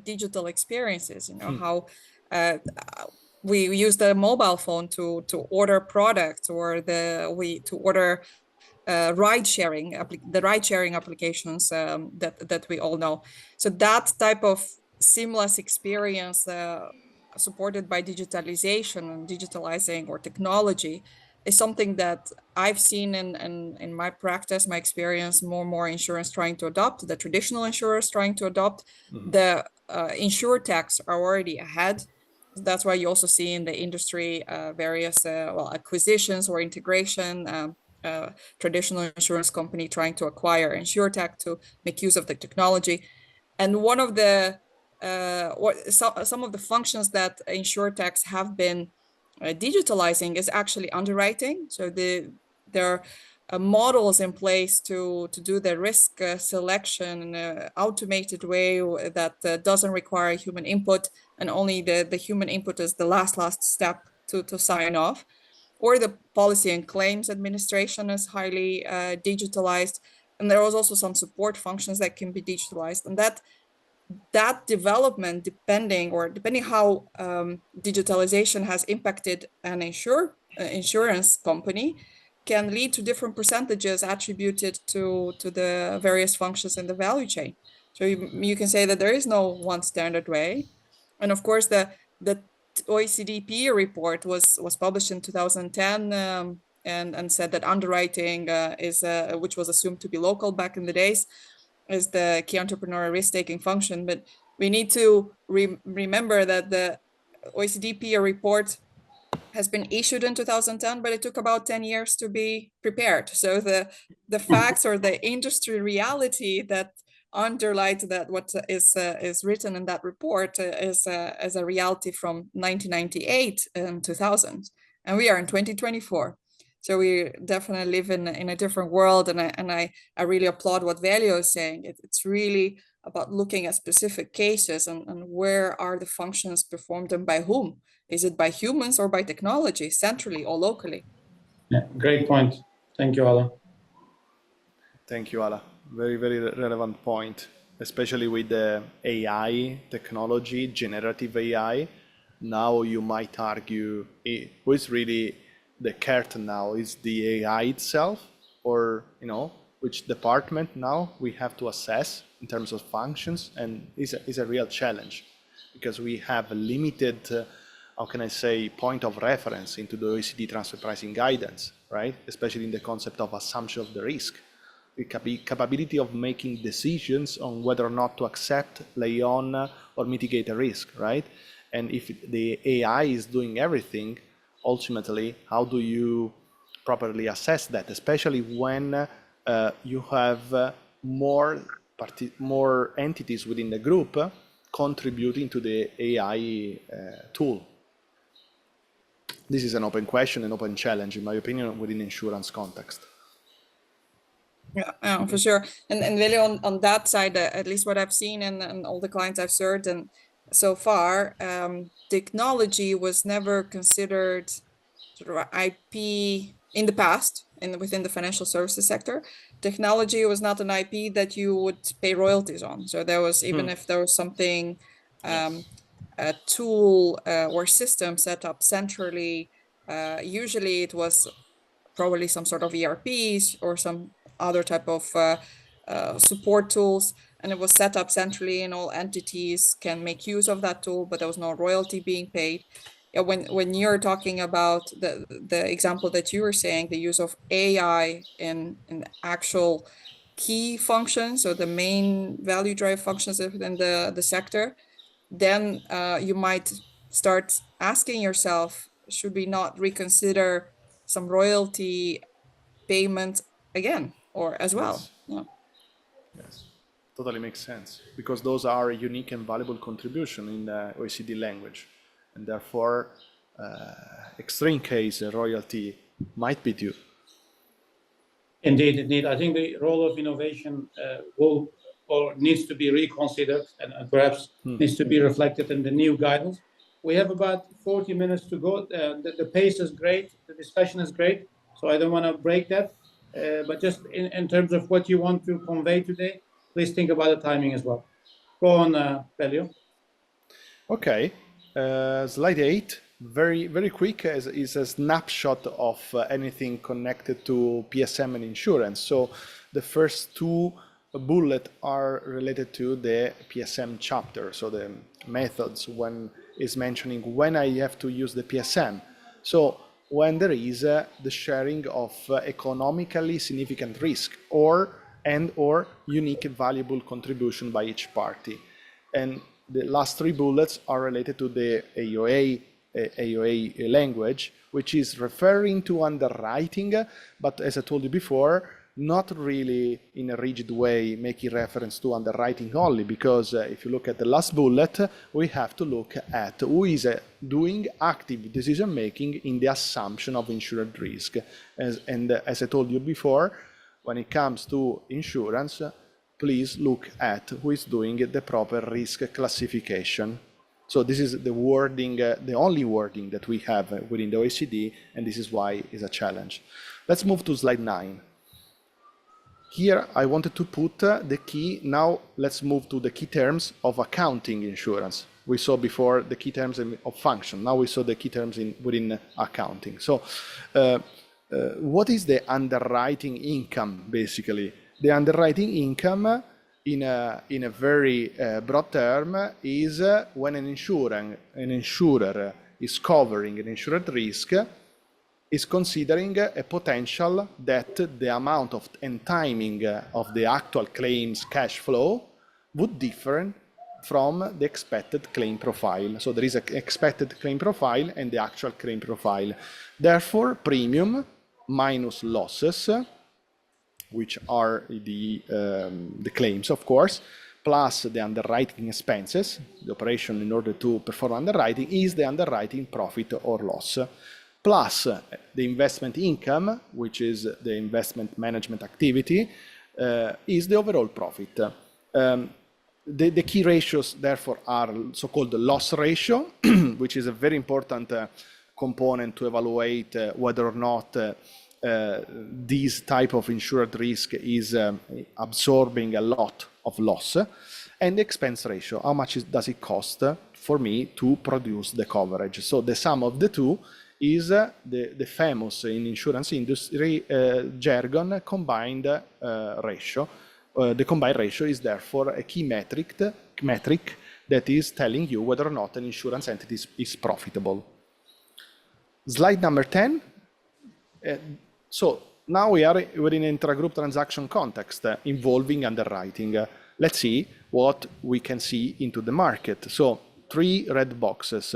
digital experiences, you know, how we use the mobile phone to order products, or to order ride sharing, the ride sharing applications that we all know. So that type of seamless experience supported by digitalization and digitalizing or technology is something that I've seen in my practice, my experience, more and more insurance trying to adopt, the traditional insurers trying to adopt. The insurtechs are already ahead. That's why you also see in the industry various acquisitions or integration, traditional insurance company trying to acquire insurtech to make use of the technology. And one of the some of the functions that insurtechs have been digitalizing is actually underwriting. So there are models in place to do the risk selection in an automated way that doesn't require human input, and only the human input is the last step to sign off. Or the policy and claims administration is highly digitalized. And there was also some support functions that can be digitalized. And that development, depending how digitalization has impacted an insurance company, can lead to different percentages attributed to the various functions in the value chain. So you can say that there is no one standard way. And of course, the OECD peer report was published in 2010 and said that underwriting which was assumed to be local back in the days, is the key entrepreneurial risk-taking function. But we need to remember that the OECD peer report has been issued in 2010, but it took about 10 years to be prepared. So the facts or the industry reality that underlies that what is written in that report is a reality from 1998 and 2000, and we are in 2024. So we definitely live in a different world, and I really applaud what Velio is saying. It's really about looking at specific cases and where are the functions performed and by whom. Is it by humans or by technology, centrally or locally? Yeah, great point. Thank you, Ala. Thank you, Ala. Very, very relevant point, especially with the AI technology, generative AI. Now you might argue, who is really the curtain now? Is the AI itself, or which department now we have to assess in terms of functions? And is a real challenge, because we have a limited, how can I say, point of reference into the OECD transfer pricing guidance, right? Especially in the concept of assumption of the risk, the capability of making decisions on whether or not to accept, lay on, or mitigate a risk, right? And if the AI is doing everything, ultimately, how do you properly assess that, especially when you have more entities within the group contributing to the AI tool? This is an open question, an open challenge, in my opinion, within insurance context. Yeah, for sure. And really on that side, at least what I've seen and all the clients I've served and so far, technology was never considered sort of IP in the past within the financial services sector. Technology was not an IP that you would pay royalties on. So there was, even if there was something, a tool or system set up centrally, usually it was probably some sort of ERPs or some other type of support tools, and it was set up centrally, and all entities can make use of that tool, but there was no royalty being paid. When you're talking about the example that you were saying, the use of AI in actual key functions, so the main value drive functions within the sector, then you might start asking yourself, should we not reconsider some royalty payment again or as well. Yes. Yeah. Yes, totally makes sense, because those are unique and valuable contribution in the OECD language, and therefore extreme case royalty might be due. Indeed, indeed. I think the role of innovation will or needs to be reconsidered and perhaps needs to be reflected in the new guidance. We have about 40 minutes to go. The pace is great. The discussion is great. So I don't want to break that. But just in terms of what you want to convey today, please think about the timing as well. Go on, Velio. Okay, slide 8, very quick, is a snapshot of anything connected to PSM and insurance. So the first two bullets are related to the PSM chapter, so the methods when is mentioning when I have to use the PSM. So when there is the sharing of economically significant risk or unique valuable contribution by each party. And the last three bullets are related to the AOA language, which is referring to underwriting, but as I told you before, not really in a rigid way making reference to underwriting only, because if you look at the last bullet, we have to look at who is doing active decision making in the assumption of insured risk. As I told you before, when it comes to insurance, please look at who is doing the proper risk classification. So this is the wording, the only wording that we have within the OECD, and this is why it's a challenge. Let's move to slide 9. Here I wanted to put the key. Now let's move to the key terms of accounting insurance. We saw before the key terms of function. Now we saw the key terms within accounting. So what is the underwriting income, basically? The underwriting income, in a very broad term, is when an insurer is covering an insured risk, is considering a potential that the amount of and timing of the actual claims cash flow would differ from the expected claim profile. So there is an expected claim profile and the actual claim profile. Therefore, premium minus losses, which are the claims, of course, plus the underwriting expenses, the operation in order to perform underwriting, is the underwriting profit or loss, plus the investment income, which is the investment management activity, is the overall profit. The key ratios, therefore, are so-called loss ratio, which is a very important component to evaluate whether or not this type of insured risk is absorbing a lot of loss, and the expense ratio, how much does it cost for me to produce the coverage. So the sum of the two is the famous in insurance industry jargon combined ratio. The combined ratio is therefore a key metric that is telling you whether or not an insurance entity is profitable. Slide number 10. So now we are within an intragroup transaction context involving underwriting. Let's see what we can see into the market. So 3 red boxes.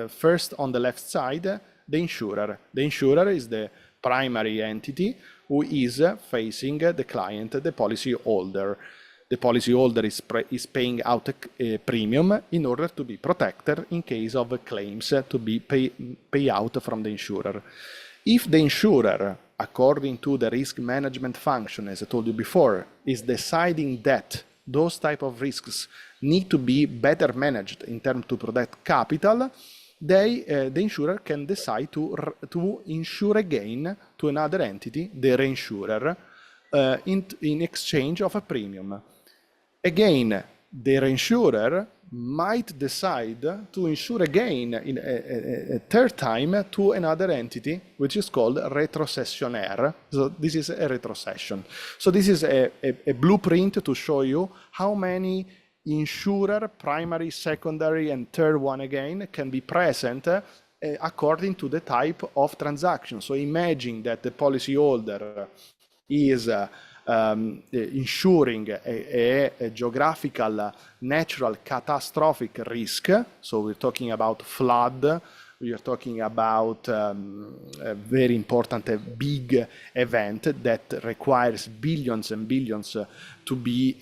First, on the left side, the insurer. The insurer is the primary entity who is facing the client, the policyholder. The policyholder is paying out a premium in order to be protected in case of claims to be pay out from the insurer. If the insurer, according to the risk management function, as I told you before, is deciding that those type of risks need to be better managed in terms to protect capital, the insurer can decide to insure again to another entity, the reinsurer, in exchange of a premium. Again, the reinsurer might decide to insure again in a third time to another entity, which is called retrocessionaire. So this is a retrocession. So this is a blueprint to show you how many insurer, primary, secondary, and third one again can be present according to the type of transaction. So imagine that the policyholder is insuring a geographical natural catastrophic risk. So we're talking about flood we are talking about a very important, a big event that requires billions and billions to be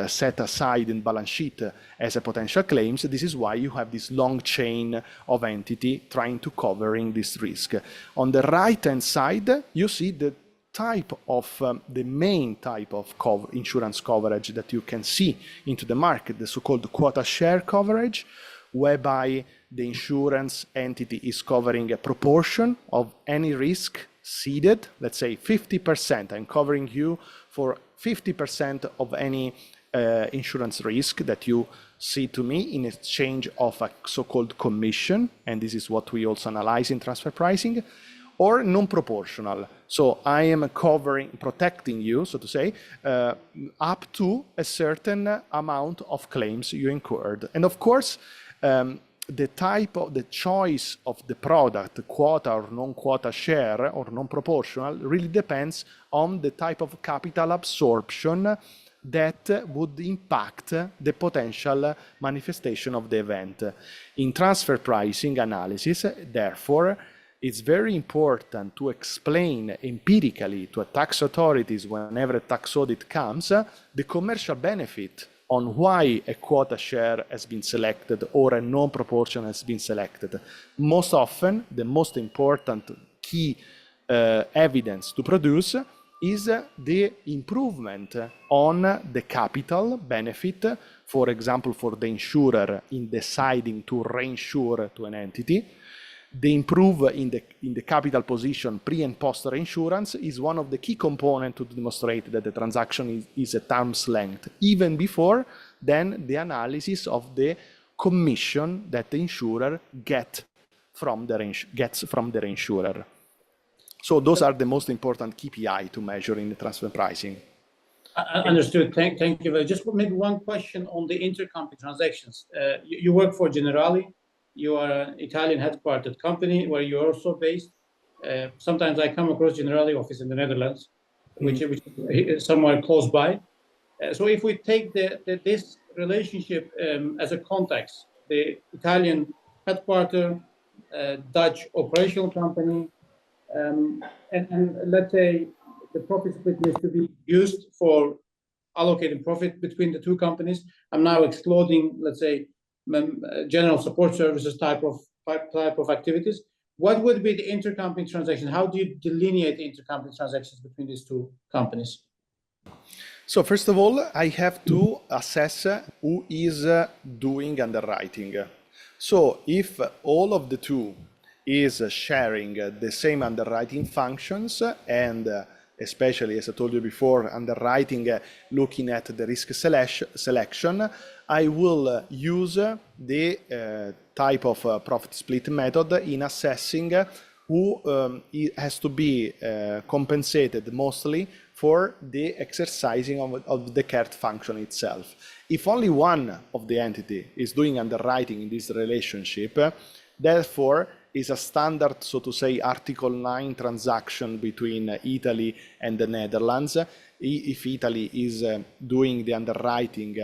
set aside in balance sheet as a potential claims. This is why you have this long chain of entity trying to covering this risk. On the right-hand side, you see the type of the main type of insurance coverage that you can see into the market, the so-called quota share coverage, whereby the insurance entity is covering a proportion of any risk ceded. Let's say 50%. I'm covering you for 50% of any insurance risk that you cede to me in exchange of a so-called commission, and this is what we also analyze in transfer pricing, or non-proportional. So I am protecting you, so to say, up to a certain amount of claims you incurred. And of course, the choice of the product, quota or non-quota share or non-proportional, really depends on the type of capital absorption that would impact the potential manifestation of the event. In transfer pricing analysis, therefore, it's very important to explain empirically to tax authorities whenever a tax audit comes the commercial benefit on why a quota share has been selected or a non-proportion has been selected. Most often, the most important key evidence to produce is the improvement on the capital benefit, for example, for the insurer in deciding to reinsure to an entity. The improve in the capital position pre and post reinsurance is one of the key components to demonstrate that the transaction is at arm's length, even before then the analysis of the commission that the insurer gets from the reinsurer. So those are the most important KPI to measure in the transfer pricing. Understood. Thank you. Just maybe one question on the intercompany transactions. You work for Generali. You are an Italian headquartered company where you're also based. Sometimes I come across Generali office in the Netherlands, which is somewhere close by. So if we take this relationship as a context, the Italian headquarter, Dutch operational company, and let's say the profit split needs to be used for allocating profit between the two companies. I'm now excluding, let's say, general support services type of activities. What would be the intercompany transaction? How do you delineate the intercompany transactions between these two companies? So first of all, I have to assess who is doing underwriting. So if all of the two is sharing the same underwriting functions, and especially, as I told you before, underwriting looking at the risk selection, I will use the type of profit split method in assessing who has to be compensated mostly for the exercising of the CART function itself. If only one of the entity is doing underwriting in this relationship, therefore is a standard, so to say, Article 9 transaction between Italy and the Netherlands. If Italy is doing the underwriting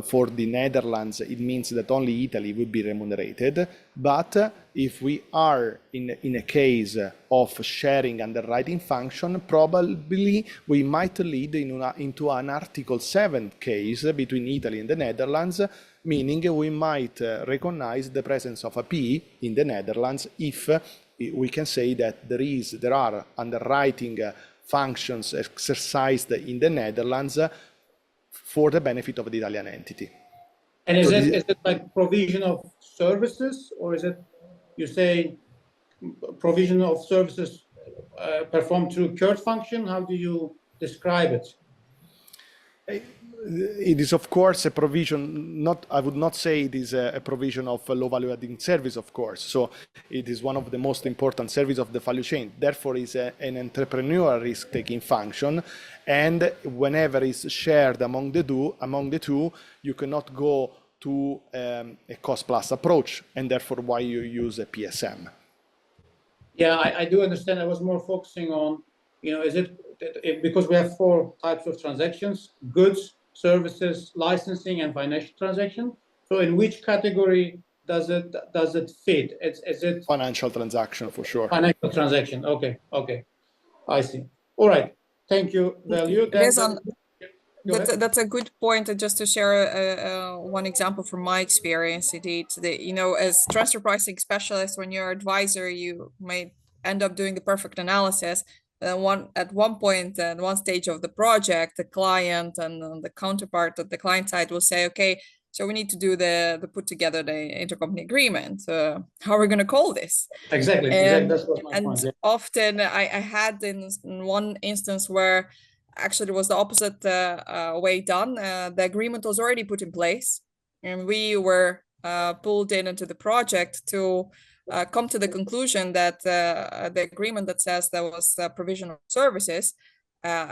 for the Netherlands, it means that only Italy would be remunerated. But if we are in a case of sharing underwriting function, probably we might lead into an Article 7 case between Italy and the Netherlands, meaning we might recognize the presence of a PE in the Netherlands if we can say that there are underwriting functions exercised in the Netherlands for the benefit of the Italian entity. And is it like provision of services, or is it, you say, provision of services performed through CART function? How do you describe it? It is, of course, a provision, I would not say it is a provision of a low value adding service, of course. So it is one of the most important services of the value chain. Therefore, it's an entrepreneurial risk-taking function. And whenever it's shared among the two, you cannot go to a cost-plus approach, and therefore why you use a PSM. Yeah, I do understand. I was more focusing on, is it because we have 4 types of transactions: goods, services, licensing, and financial transaction. So in which category does it fit? Is it Financial transaction for sure. financial transaction? Okay, I see. All right, thank you, Velio. Rezan, that's a good point. Just to share one example from my experience, indeed, as transfer pricing specialist, when you're advisor, you may end up doing the perfect analysis. At one point, at one stage of the project, the client and the counterpart at the client side will say, okay, so we need to do the put together the intercompany agreement. How are we going to call this? Exactly. That's what my point. Yeah. Often I had in one instance where actually it was the opposite way done. The agreement was already put in place, and we were pulled into the project to come to the conclusion that the agreement that says there was provision of services,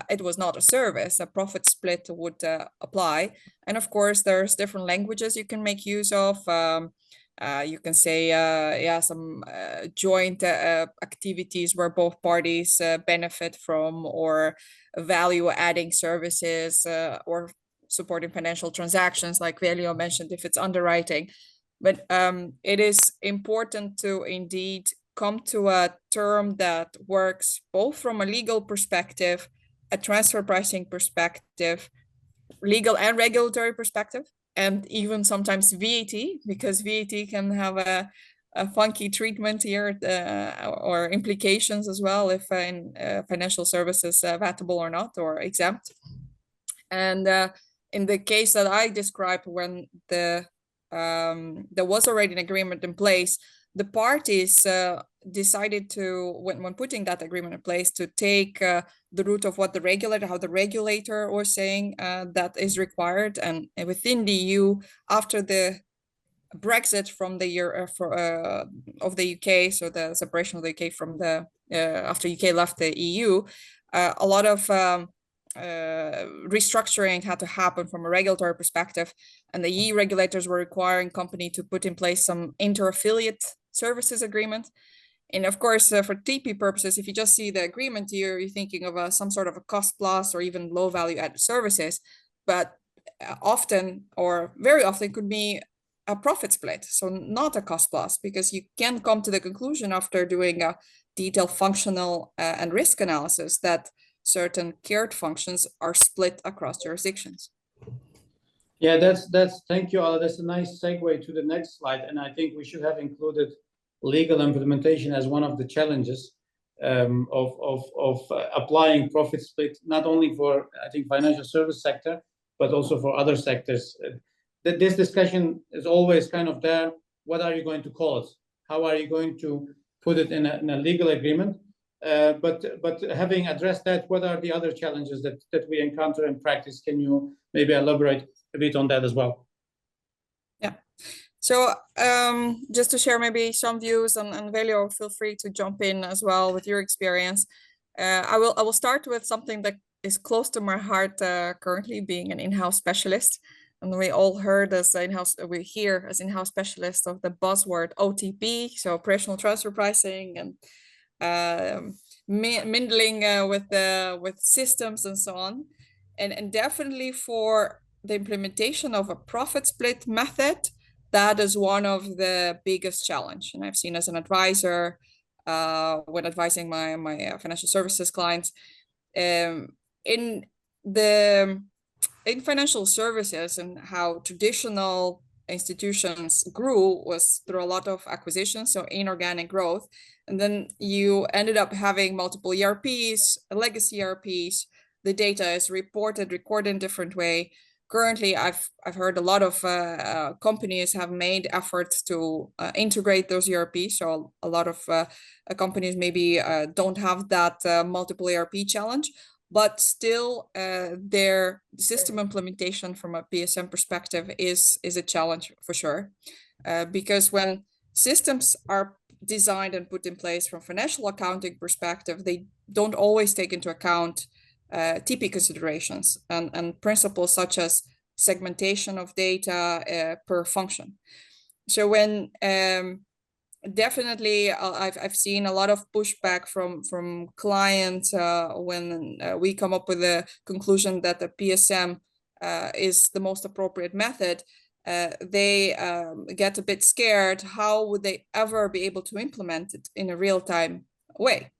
it was not a service. A profit split would apply. And of course, there's different languages you can make use of. You can say, some joint activities where both parties benefit from, or value-adding services, or supporting financial transactions, like Velio mentioned, if it's underwriting. But it is important to indeed come to a term that works both from a legal perspective, a transfer pricing perspective, legal and regulatory perspective, and even sometimes VAT, because VAT can have a funky treatment here, or implications as well, if in financial services vatable or not, or exempt. And in the case that I described, when there was already an agreement in place, the parties decided to, when putting that agreement in place, to take the route of what how the regulator was saying that is required. And within the EU, after the Brexit from the year of the UK, so the separation of the UK from after UK left the EU, a lot of restructuring had to happen from a regulatory perspective, and the EU regulators were requiring company to put in place some inter-affiliate services agreement. And of course, for TP purposes, if you just see the agreement, you're thinking of some sort of a cost plus or even low value added services, but often, or very often, could be a profit split, so not a cost plus, because you can come to the conclusion after doing a detailed functional and risk analysis that certain cared functions are split across jurisdictions. Yeah, thank you, Ala. That's a nice segue to the next slide, and I think we should have included legal implementation as one of the challenges of applying profit split, not only for, I think, financial service sector, but also for other sectors. This discussion is always kind of there. What are you going to call it? How are you going to put it in a legal agreement? But having addressed that, what are the other challenges that we encounter in practice? Can you maybe elaborate a bit on that as well? Yeah. So just to share maybe some views, and Velio, feel free to jump in as well with your experience. I will start with something that is close to my heart currently, being an in-house specialist. And we all heard we hear as in-house specialists of the buzzword OTP, so operational transfer pricing, and mingling with systems and so on. And definitely for the implementation of a profit split method, that is one of the biggest challenge. And I've seen as an advisor, when advising my financial services clients, in financial services, and how traditional institutions grew was through a lot of acquisitions, so inorganic growth. And then you ended up having multiple ERPs, legacy ERPs. The data is recorded in different way. Currently, I've heard a lot of companies have made efforts to integrate those ERPs. So a lot of companies maybe don't have that multiple ERP challenge, but still their system implementation from a PSM perspective is a challenge for sure. Because when systems are designed and put in place from financial accounting perspective, they don't always take into account TP considerations and principles such as segmentation of data per function. So when definitely I've seen a lot of pushback from clients when we come up with a conclusion that the PSM is the most appropriate method. they get a bit scared. How would they ever be able to implement it in a real-time way?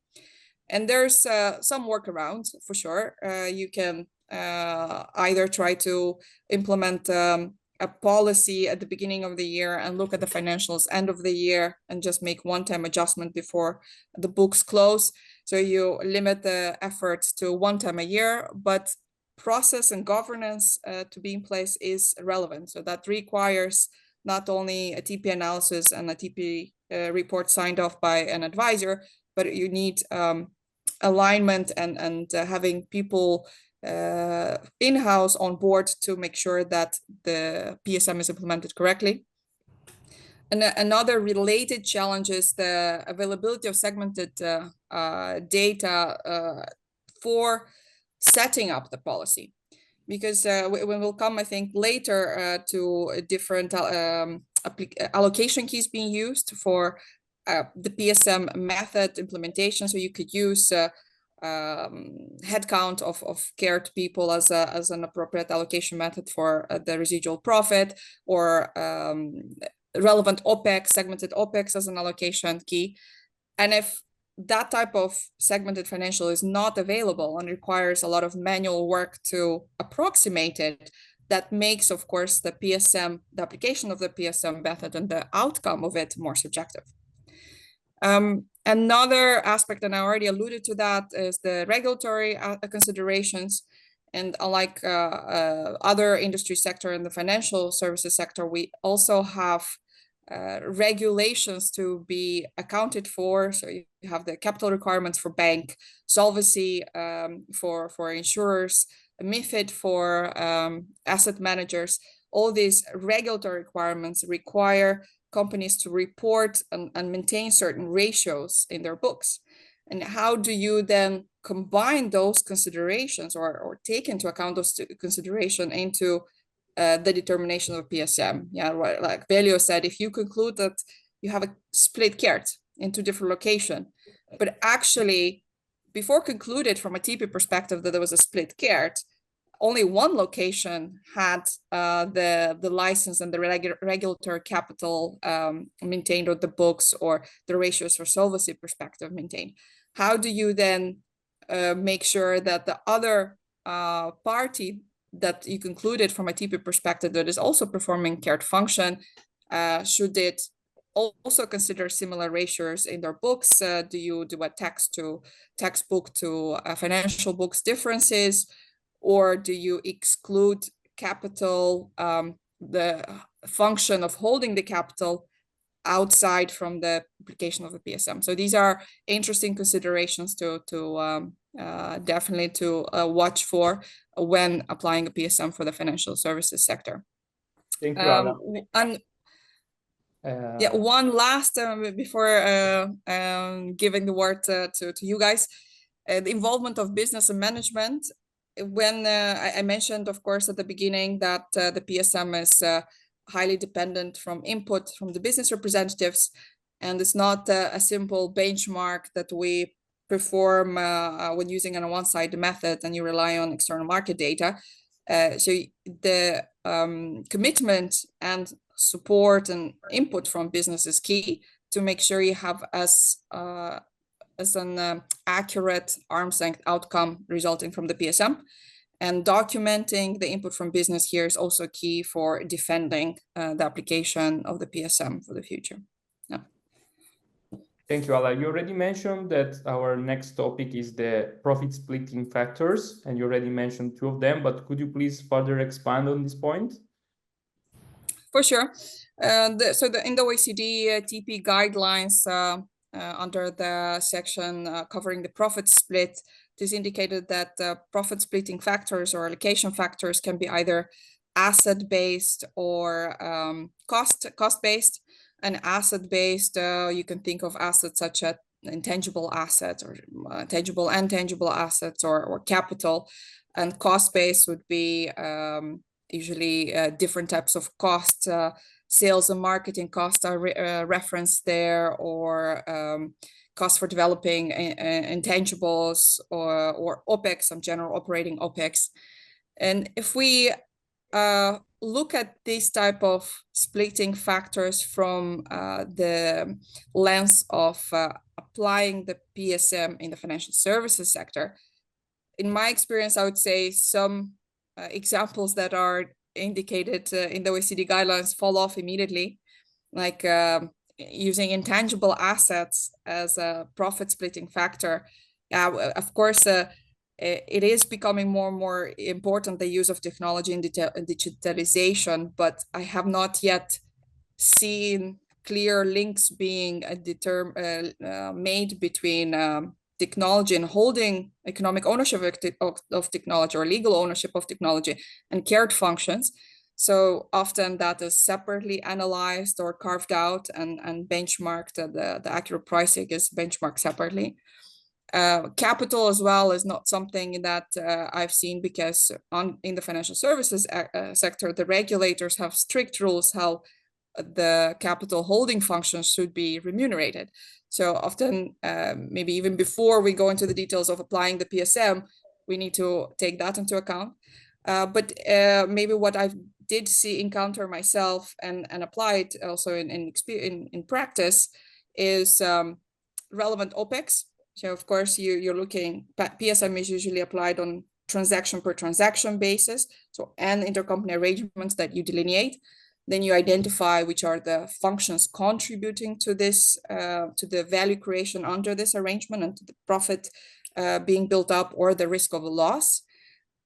And there's some workarounds for sure. You can either try to implement a policy at the beginning of the year and look at the financials end of the year and just make one-time adjustment before the books close. So you limit the efforts to one time a year, but process and governance to be in place is relevant. So that requires not only a TP analysis and a TP report signed off by an advisor, but you need alignment and having people in-house on board to make sure that the PSM is implemented correctly. And another related challenge is the availability of segmented data for setting up the policy. Because we will come, I think, later to different allocation keys being used for the PSM method implementation. So you could use headcount of cared people as an appropriate allocation method for the residual profit, or relevant OPEX, segmented OPEX as an allocation key. And if that type of segmented financial is not available and requires a lot of manual work to approximate it, that makes, of course, the PSM, the application of the PSM method and the outcome of it more subjective. Another aspect, and I already alluded to that, is the regulatory considerations. And unlike other industry sector in the financial services sector, we also have regulations to be accounted for. So you have the capital requirements for bank, solvency for insurers, MiFID for asset managers. All these regulatory requirements require companies to report and maintain certain ratios in their books. And how do you then combine those considerations or take into account those considerations into the determination of PSM? Yeah, right, like Velio said, if you conclude that you have a split CART into different locations, but actually before concluded from a TP perspective that there was a split CART, only one location had the license and the regulatory capital maintained on the books, or the ratios for solvency perspective maintained. How do you then make sure that the other party that you concluded from a TP perspective that is also performing CART function, should it also consider similar ratios in their books? Do you do a textbook to financial books differences? Or do you exclude capital, the function of holding the capital outside from the application of the PSM? So these are interesting considerations to definitely to watch for when applying a PSM for the financial services sector. Thank you, Anna. And yeah, one last before giving the word to you guys, the involvement of business and management. When I mentioned, of course, at the beginning that the PSM is highly dependent from input from the business representatives, and it's not a simple benchmark that we perform when using an one-sided method and you rely on external market data. So the commitment and support and input from business is key to make sure you have as an accurate arm's length outcome resulting from the PSM. And documenting the input from business here is also key for defending the application of the PSM for the future. Yeah. Thank you, Ala. You already mentioned that our next topic is the profit splitting factors, and you already mentioned two of them, but could you please further expand on this point? For sure. In the OECD TP guidelines, under the section covering the profit split, it is indicated that profit splitting factors or allocation factors can be either asset-based or cost-based. And asset-based, you can think of assets such as intangible assets or tangible and tangible assets or capital. And cost-based would be usually different types of costs. Sales and marketing costs are referenced there, or costs for developing intangibles, or OPEX, some general operating OPEX. And if we look at these type of splitting factors from the lens of applying the PSM in the financial services sector. In my experience, I would say some examples that are indicated in the OECD guidelines fall off immediately, like using intangible assets as a profit splitting factor. Of course, it is becoming more and more important, the use of technology and digitalization, but I have not yet seen clear links being made between technology and holding economic ownership of technology or legal ownership of technology and carried functions. So often that is separately analyzed or carved out and benchmarked. The accurate pricing is benchmarked separately. Capital as well is not something that I've seen, because in the financial services sector, the regulators have strict rules how the capital holding functions should be remunerated. So often, maybe even before we go into the details of applying the PSM, we need to take that into account. But maybe what I did encounter myself and applied also in practice is relevant OPEX. So of course, you're looking, PSM is usually applied on transaction per transaction basis, so and intercompany arrangements that you delineate. Then you identify which are the functions contributing to this, to the value creation under this arrangement and to the profit being built up or the risk of a loss.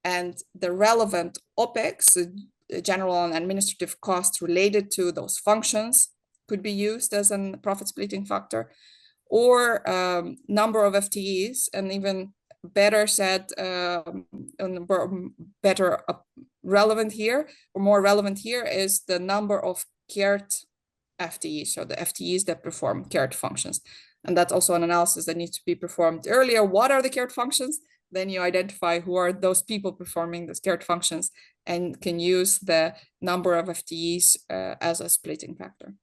And the relevant OPEX, general and administrative costs related to those functions, could be used as a profit splitting factor, or number of FTEs, and even better said, relevant here, or more relevant here, is the number of carried FTEs, so the FTEs that perform carried functions. And that's also an analysis that needs to be performed earlier. What are the carried functions? Then you identify who are those people performing those carried functions and can use the number of FTEs as a splitting factor.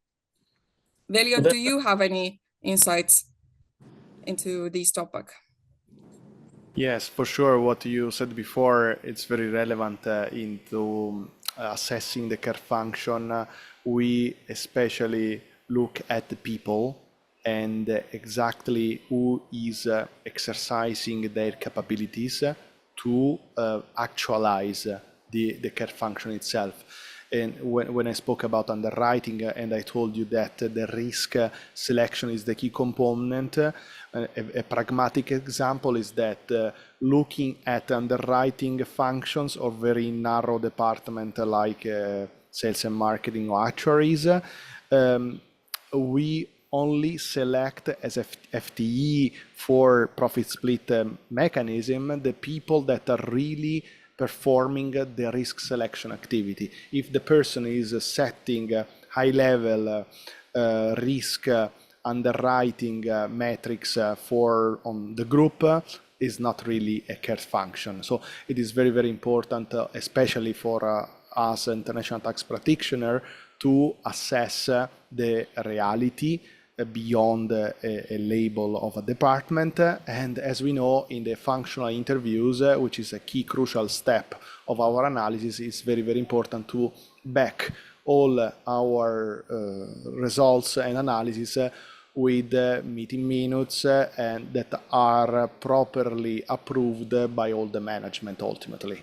Velio, do you have any insights into this topic? Yes, for sure. What you said before, it's very relevant into assessing the care function. We especially look at the people and exactly who is exercising their capabilities to actualize the care function itself. And when I spoke about underwriting, and I told you that the risk selection is the key component, a pragmatic example is that looking at underwriting functions or very narrow department like sales and marketing or actuaries, we only select as FTE for profit split mechanism the people that are really performing the risk selection activity. If the person is setting high level risk underwriting metrics for the group, is not really a care function. So it is very, very important, especially for us international tax practitioner, to assess the reality beyond a label of a department. And as we know, in the functional interviews, which is a key crucial step of our analysis, it's very, very important to back all our results and analysis with meeting minutes and that are properly approved by all the management ultimately.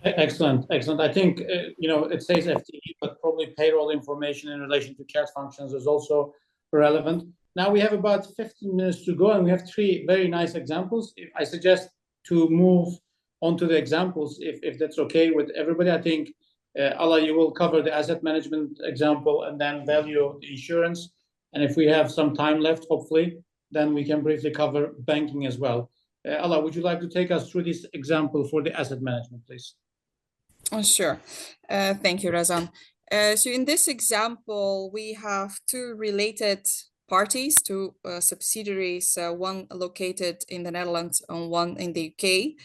Excellent, excellent. I think, it says FTE, but probably payroll information in relation to care functions is also relevant. Now we have about 15 minutes to go, and we have 3 very nice examples. I suggest to move on to the examples, if that's okay with everybody. I think, Ala, you will cover the asset management example, and then Velio, the insurance. And if we have some time left, hopefully, then we can briefly cover banking as well. Ala, would you like to take us through this example for the asset management, please? Oh, sure. Thank you, Rezan. So in this example, we have 2 related parties, 2 subsidiaries, one located in the Netherlands and one in the UK.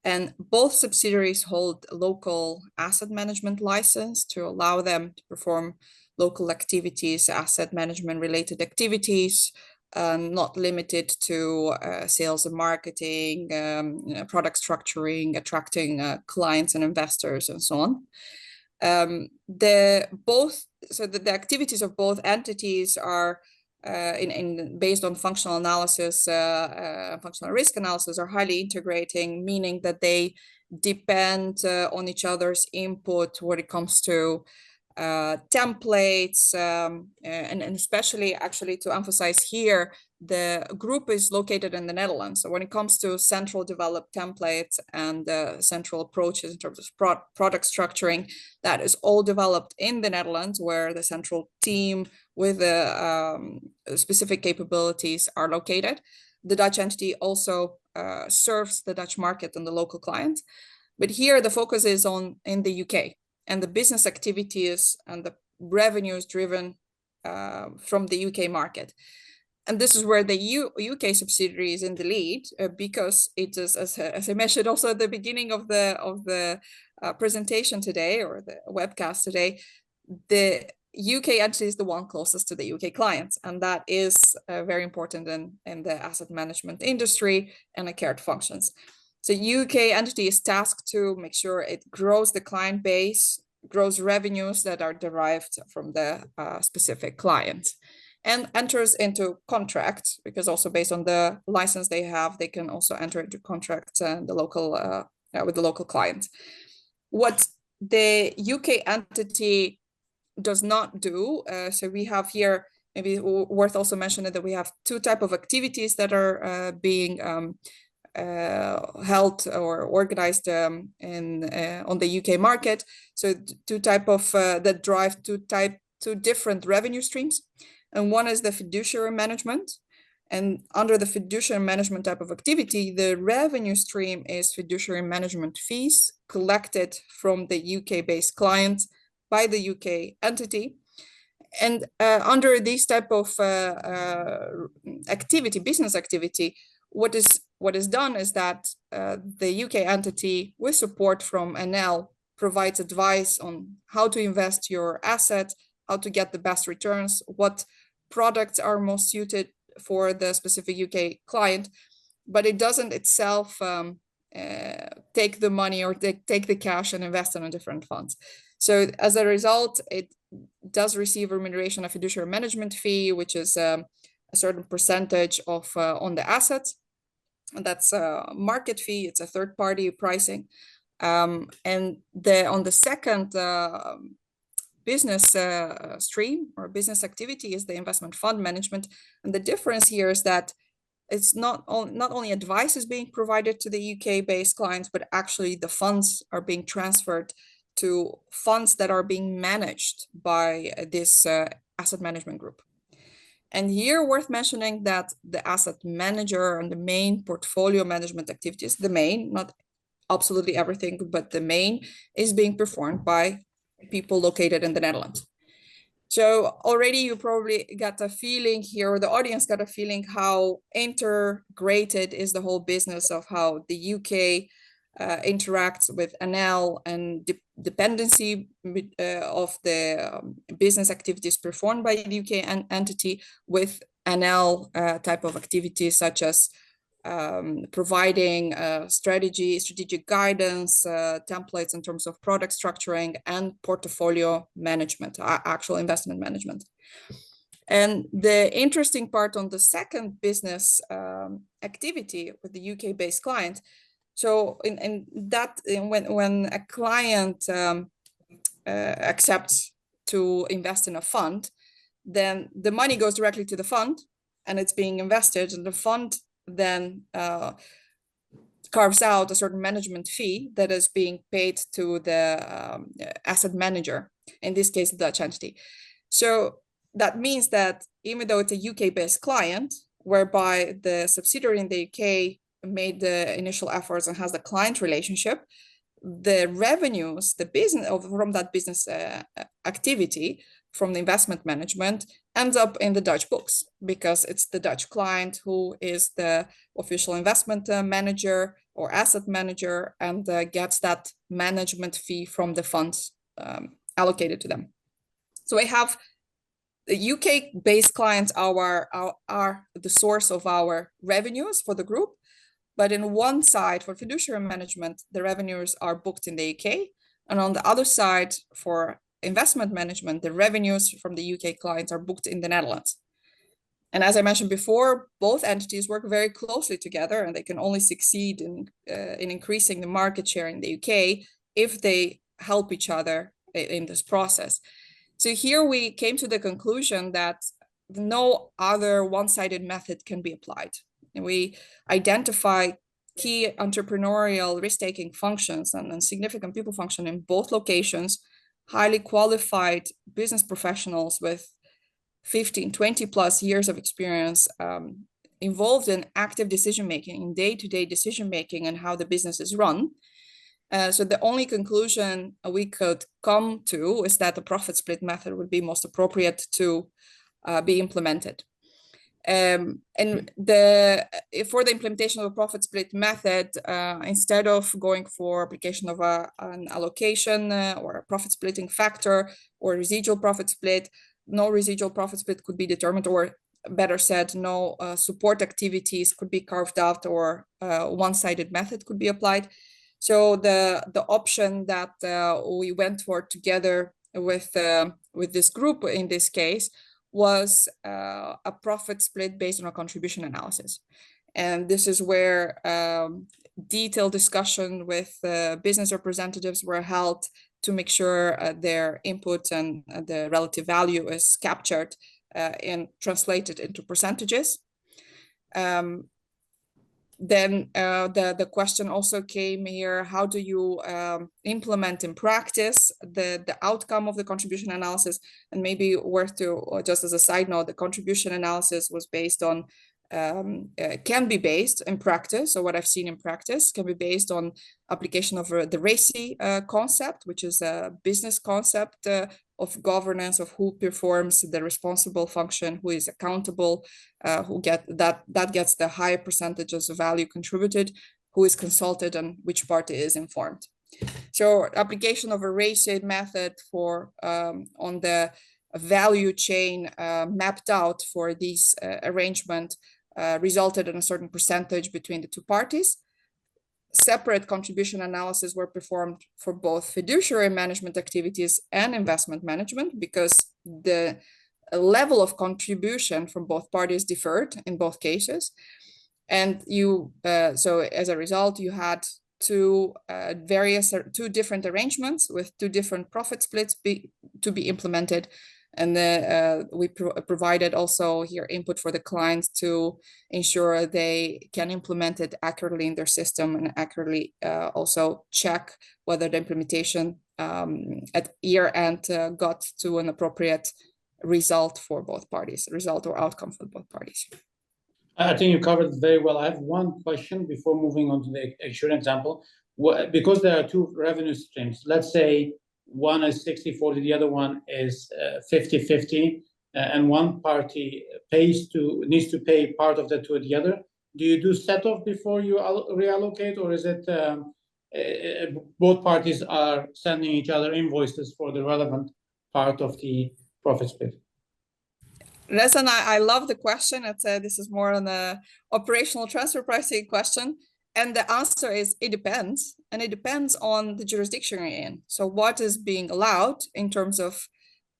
And both subsidiaries hold local asset management license to allow them to perform local activities, asset management related activities, not limited to sales and marketing, product structuring, attracting clients and investors, and so on. The activities of both entities are based on functional analysis, functional risk analysis, are highly integrating, meaning that they depend on each other's input when it comes to templates, and especially actually to emphasize here, the group is located in the Netherlands. So when it comes to central developed templates and central approaches in terms of product structuring, that is all developed in the Netherlands, where the central team with the specific capabilities are located. The Dutch entity also serves the Dutch market and the local clients. But here the focus is in the UK, and the business activities and the revenues driven from the UK market. And this is where the UK subsidiary is in the lead, because it is, as I mentioned also at the beginning of the presentation today, or the webcast today, the UK entity is the one closest to the UK clients, and that is very important in the asset management industry and the cared functions. So UK entity is tasked to make sure it grows the client base, grows revenues that are derived from the specific client, and enters into contract, because also based on the license they have, they can also enter into contract with the local client. What the UK entity does not do, so we have here, maybe worth also mentioning that we have two types of activities that are being held or organized on the UK market. So two type of that drive two different revenue streams, and one is the fiduciary management. And under the fiduciary management type of activity, the revenue stream is fiduciary management fees collected from the UK-based clients by the UK entity. And under this type of business activity, what is done is that the UK entity, with support from NL, provides advice on how to invest your asset, how to get the best returns, what products are most suited for the specific UK client, but it doesn't itself take the money or take the cash and invest it in different funds. So as a result, it does receive remuneration, a fiduciary management fee, which is a certain percentage of on the assets. And that's a market fee, it's a third-party pricing. And on the second business stream or business activity is the investment fund management. And the difference here is that it's not only advice is being provided to the UK-based clients, but actually the funds are being transferred to funds that are being managed by this asset management group. And here worth mentioning that the asset manager and the main portfolio management activities, the main, not absolutely everything, but the main is being performed by people located in the Netherlands. So already you probably got a feeling here, or the audience got a feeling how integrated is the whole business of how the UK interacts with NL and dependency of the business activities performed by the UK entity with NL type of activities, such as providing strategic guidance, templates in terms of product structuring and portfolio management, actual investment management. And the interesting part on the second business activity with the UK-based client, so when a client accepts to invest in a fund, then the money goes directly to the fund and it's being invested, and the fund then carves out a certain management fee that is being paid to the asset manager, in this case, the Dutch entity. So that means that even though it's a UK-based client, whereby the subsidiary in the UK made the initial efforts and has the client relationship, the revenues, the business from that business activity, from the investment management, ends up in the Dutch books, because it's the Dutch client who is the official investment manager or asset manager, and gets that management fee from the funds allocated to them. So we have the UK-based clients are the source of our revenues for the group. But in one side, for fiduciary management, the revenues are booked in the UK. And on the other side, for investment management, the revenues from the UK clients are booked in the Netherlands. And as I mentioned before, both entities work very closely together, and they can only succeed in increasing the market share in the UK if they help each other in this process. So here we came to the conclusion that no other one-sided method can be applied. And we identify key entrepreneurial risk-taking functions and significant people function in both locations, highly qualified business professionals with 15, 20 plus years of experience involved in active decision-making, in day-to-day decision-making and how the business is run. So the only conclusion we could come to is that the profit split method would be most appropriate to be implemented. And for the implementation of a profit split method, instead of going for application of an allocation or a profit splitting factor or residual profit split, no residual profit split could be determined, or better said, no support activities could be carved out, or one-sided method could be applied. So the option that we went for together with this group in this case was a profit split based on a contribution analysis. And this is where detailed discussion with business representatives were held to make sure their input and the relative value is captured and translated into percentages. Then the question also came here, how do you implement in practice the outcome of the contribution analysis? And maybe worth to, just as a side note, the contribution analysis was based on, can be based in practice, so what I've seen in practice can be based on application of the RACI concept, which is a business concept of governance, of who performs the responsible function, who is accountable, who gets the higher percentages of value contributed, who is consulted, and which party is informed. So application of a RACI method for on the value chain mapped out for this arrangement resulted in a certain percentage between the two parties. Separate contribution analysis were performed for both fiduciary management activities and investment management, because the level of contribution from both parties differed in both cases. And so as a result, you had two different arrangements with two different profit splits to be implemented. And we provided also here input for the clients to ensure they can implement it accurately in their system, and accurately also check whether the implementation at year end got to an appropriate result for both parties, result or outcome for both parties. I think you covered it very well. I have one question before moving on to the insurance example. Because there are two revenue streams, let's say one is 60-40, the other one is 50-50, and one party needs to pay part of that to the other. Do you do set-off before you reallocate, or is it both parties are sending each other invoices for the relevant part of the profit split? Rezan, I love the question. This is more on the operational transfer pricing question. And the answer is it depends. And it depends on the jurisdiction you're in. So what is being allowed in terms of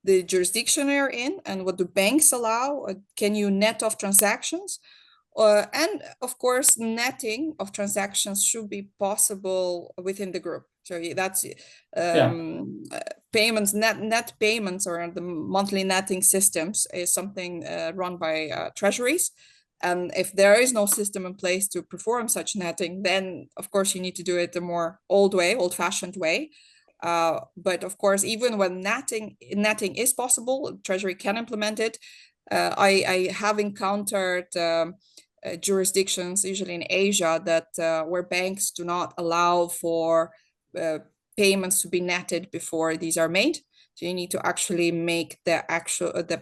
the jurisdiction you're in, and what do banks allow? Can you net off transactions? And of course, netting of transactions should be possible within the group. So that's payments, net payments, or the monthly netting systems is something run by treasuries. And if there is no system in place to perform such netting, then of course you need to do it the more old-fashioned way. But of course, even when netting is possible, Treasury can implement it. I have encountered jurisdictions, usually in Asia, that where banks do not allow for payments to be netted before these are made. So you need to actually make the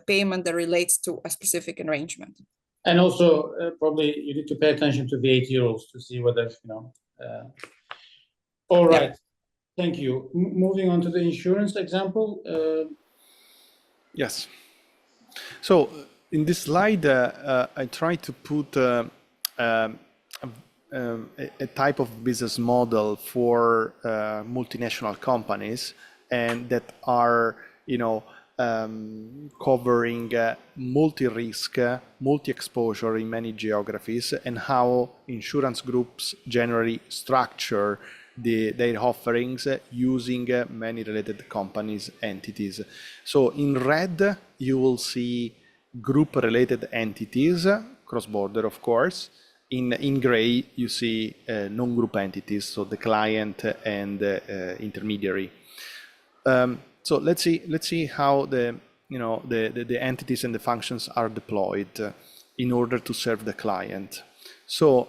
payment that relates to a specific arrangement. And also, probably you need to pay attention to VAT rules to see whether, All right, thank you. Moving on to the insurance example. Yes. So in this slide, I try to put a type of business model for multinational companies, and that are, covering multi-risk, multi-exposure in many geographies, and how insurance groups generally structure their offerings using many related companies, entities. So in red, you will see group-related entities, cross-border, of course. In gray, you see non-group entities, so the client and intermediary. So let's see how the entities and the functions are deployed in order to serve the client. So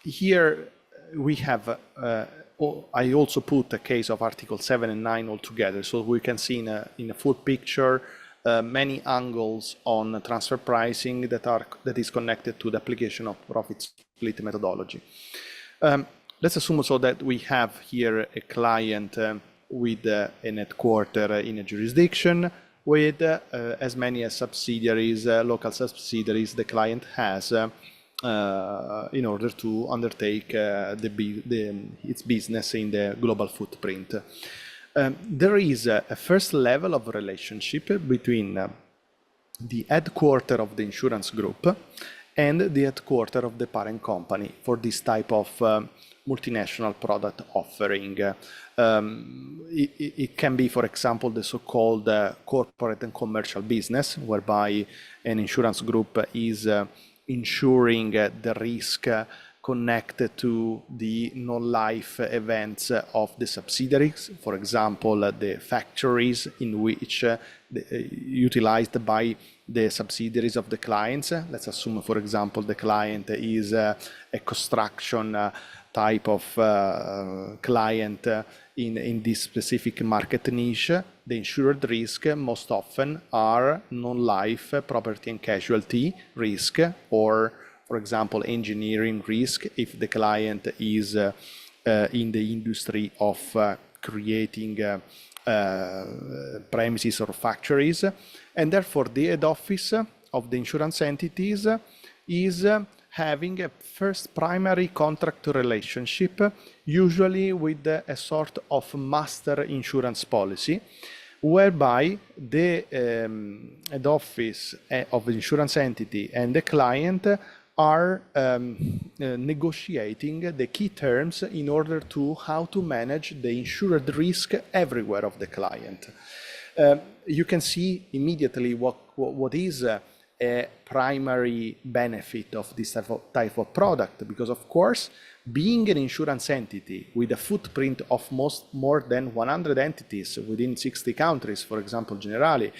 here we have, I also put a case of Article 7 and 9 all together, so we can see in a full picture many angles on transfer pricing that is connected to the application of profit split methodology. Let's assume also that we have here a client with an headquarter in a jurisdiction with as many as subsidiaries, local subsidiaries the client has in order to undertake its business in the global footprint. There is a first level of relationship between the headquarter of the insurance group and the headquarter of the parent company for this type of multinational product offering. It can be, for example, the so-called corporate and commercial business, whereby an insurance group is insuring the risk connected to the non-life events of the subsidiaries, for example, the factories in which utilized by the subsidiaries of the clients. Let's assume, for example, the client is a construction type of client in this specific market niche. The insured risk most often are non-life property and casualty risk, or for example, engineering risk if the client is in the industry of creating premises or factories. And therefore, the head office of the insurance entities is having a first primary contract relationship, usually with a sort of master insurance policy, whereby the head office of the insurance entity and the client are negotiating the key terms in order to how to manage the insured risk everywhere of the client. You can see immediately what is a primary benefit of this type of product, because of course, being an insurance entity with a footprint of more than 100 entities within 60 countries, for example, Generali,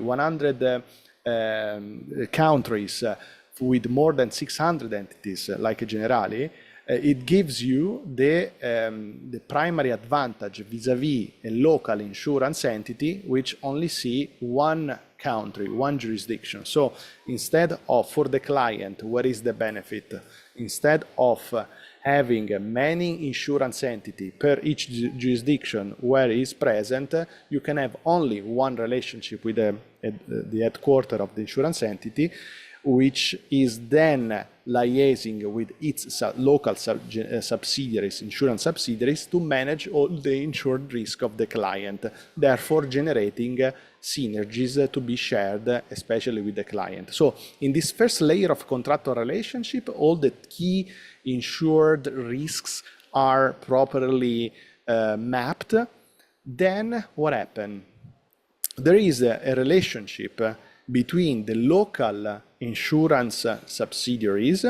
100 countries with more than 600 entities like Generali, it gives you the primary advantage vis-a-vis a local insurance entity which only see one country, one jurisdiction. So instead of, for the client, where is the benefit? Instead of having many insurance entity per each jurisdiction where he is present, you can have only one relationship with the headquarter of the insurance entity, which is then liaising with its local subsidiaries, insurance subsidiaries, to manage all the insured risk of the client, therefore generating synergies to be shared, especially with the client. So in this first layer of contractual relationship, all the key insured risks are properly mapped. Then what happened? There is a relationship between the local insurance subsidiaries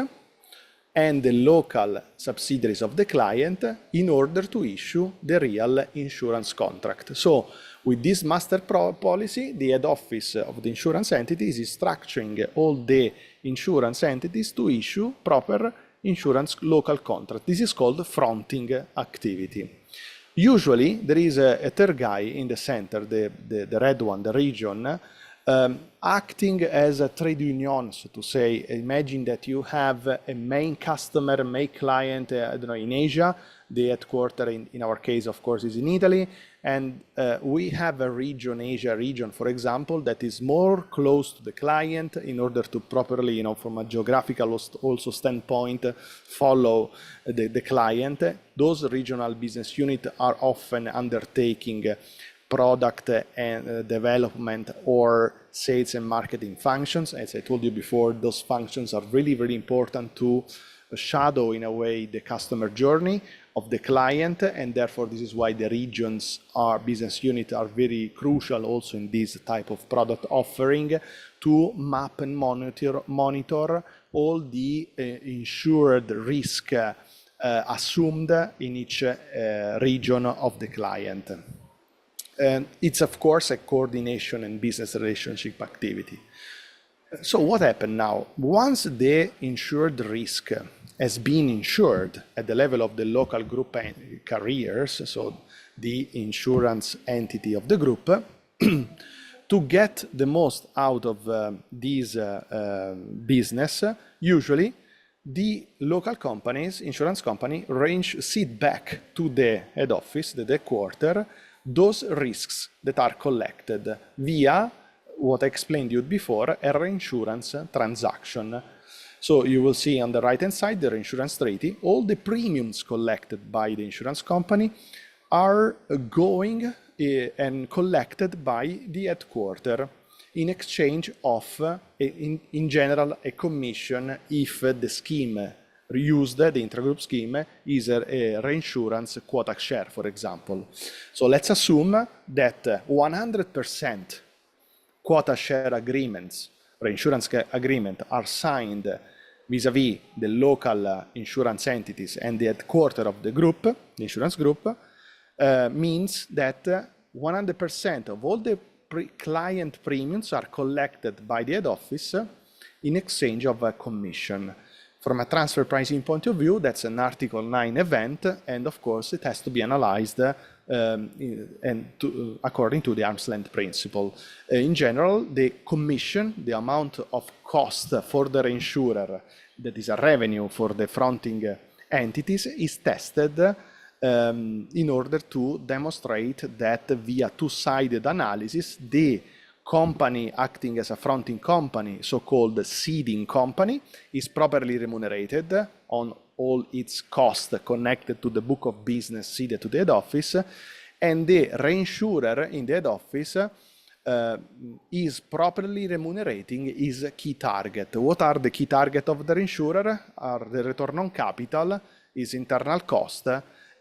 and the local subsidiaries of the client in order to issue the real insurance contract. So with this master policy, the head office of the insurance entities is structuring all the insurance entities to issue proper insurance local contract. This is called fronting activity. Usually there is a third guy in the center, the red one, the region, acting as a trade union, so to say. Imagine that you have a main customer, main client, I don't know, in Asia, The headquarters in our case, of course, is in Italy. And we have a region, Asia region, for example, that is more close to the client in order to properly, from a geographical also standpoint, follow the client. Those regional business units are often undertaking product and development or sales and marketing functions. As I told you before, those functions are really, really important to shadow in a way the customer journey of the client, and therefore this is why the regions are business units are very crucial also in this type of product offering to map and monitor all the insured risk assumed in each region of the client. And it's of course a coordination and business relationship activity. So what happened now? Once the insured risk has been insured at the level of the local group carriers, so the insurance entity of the group, to get the most out of this business, usually the local companies, insurance company, sit back to the head office, the headquarters, those risks that are collected via what I explained to you before, a reinsurance transaction. So you will see on the right-hand side, the reinsurance treaty, all the premiums collected by the insurance company are going and collected by the headquarters in exchange of, in general, a commission if the scheme used, the intragroup scheme, is a reinsurance quota share, for example. So let's assume that 100% quota share agreements, reinsurance agreement, are signed vis-a-vis the local insurance entities and the headquarters of the group, the insurance group, means that 100% of all the client premiums are collected by the head office in exchange of a commission. From a transfer pricing point of view, that's an Article 9 event, and of course it has to be analyzed according to the arm's length principle. In general, the commission, the amount of cost for the reinsurer, that is a revenue for the fronting entities, is tested in order to demonstrate that via two-sided analysis, the company acting as a fronting company, so-called ceding company, is properly remunerated on all its costs connected to the book of business ceded to the head office, and the reinsurer in the head office is properly remunerating his key target. What are the key target of the reinsurer? Are the return on capital, his internal cost,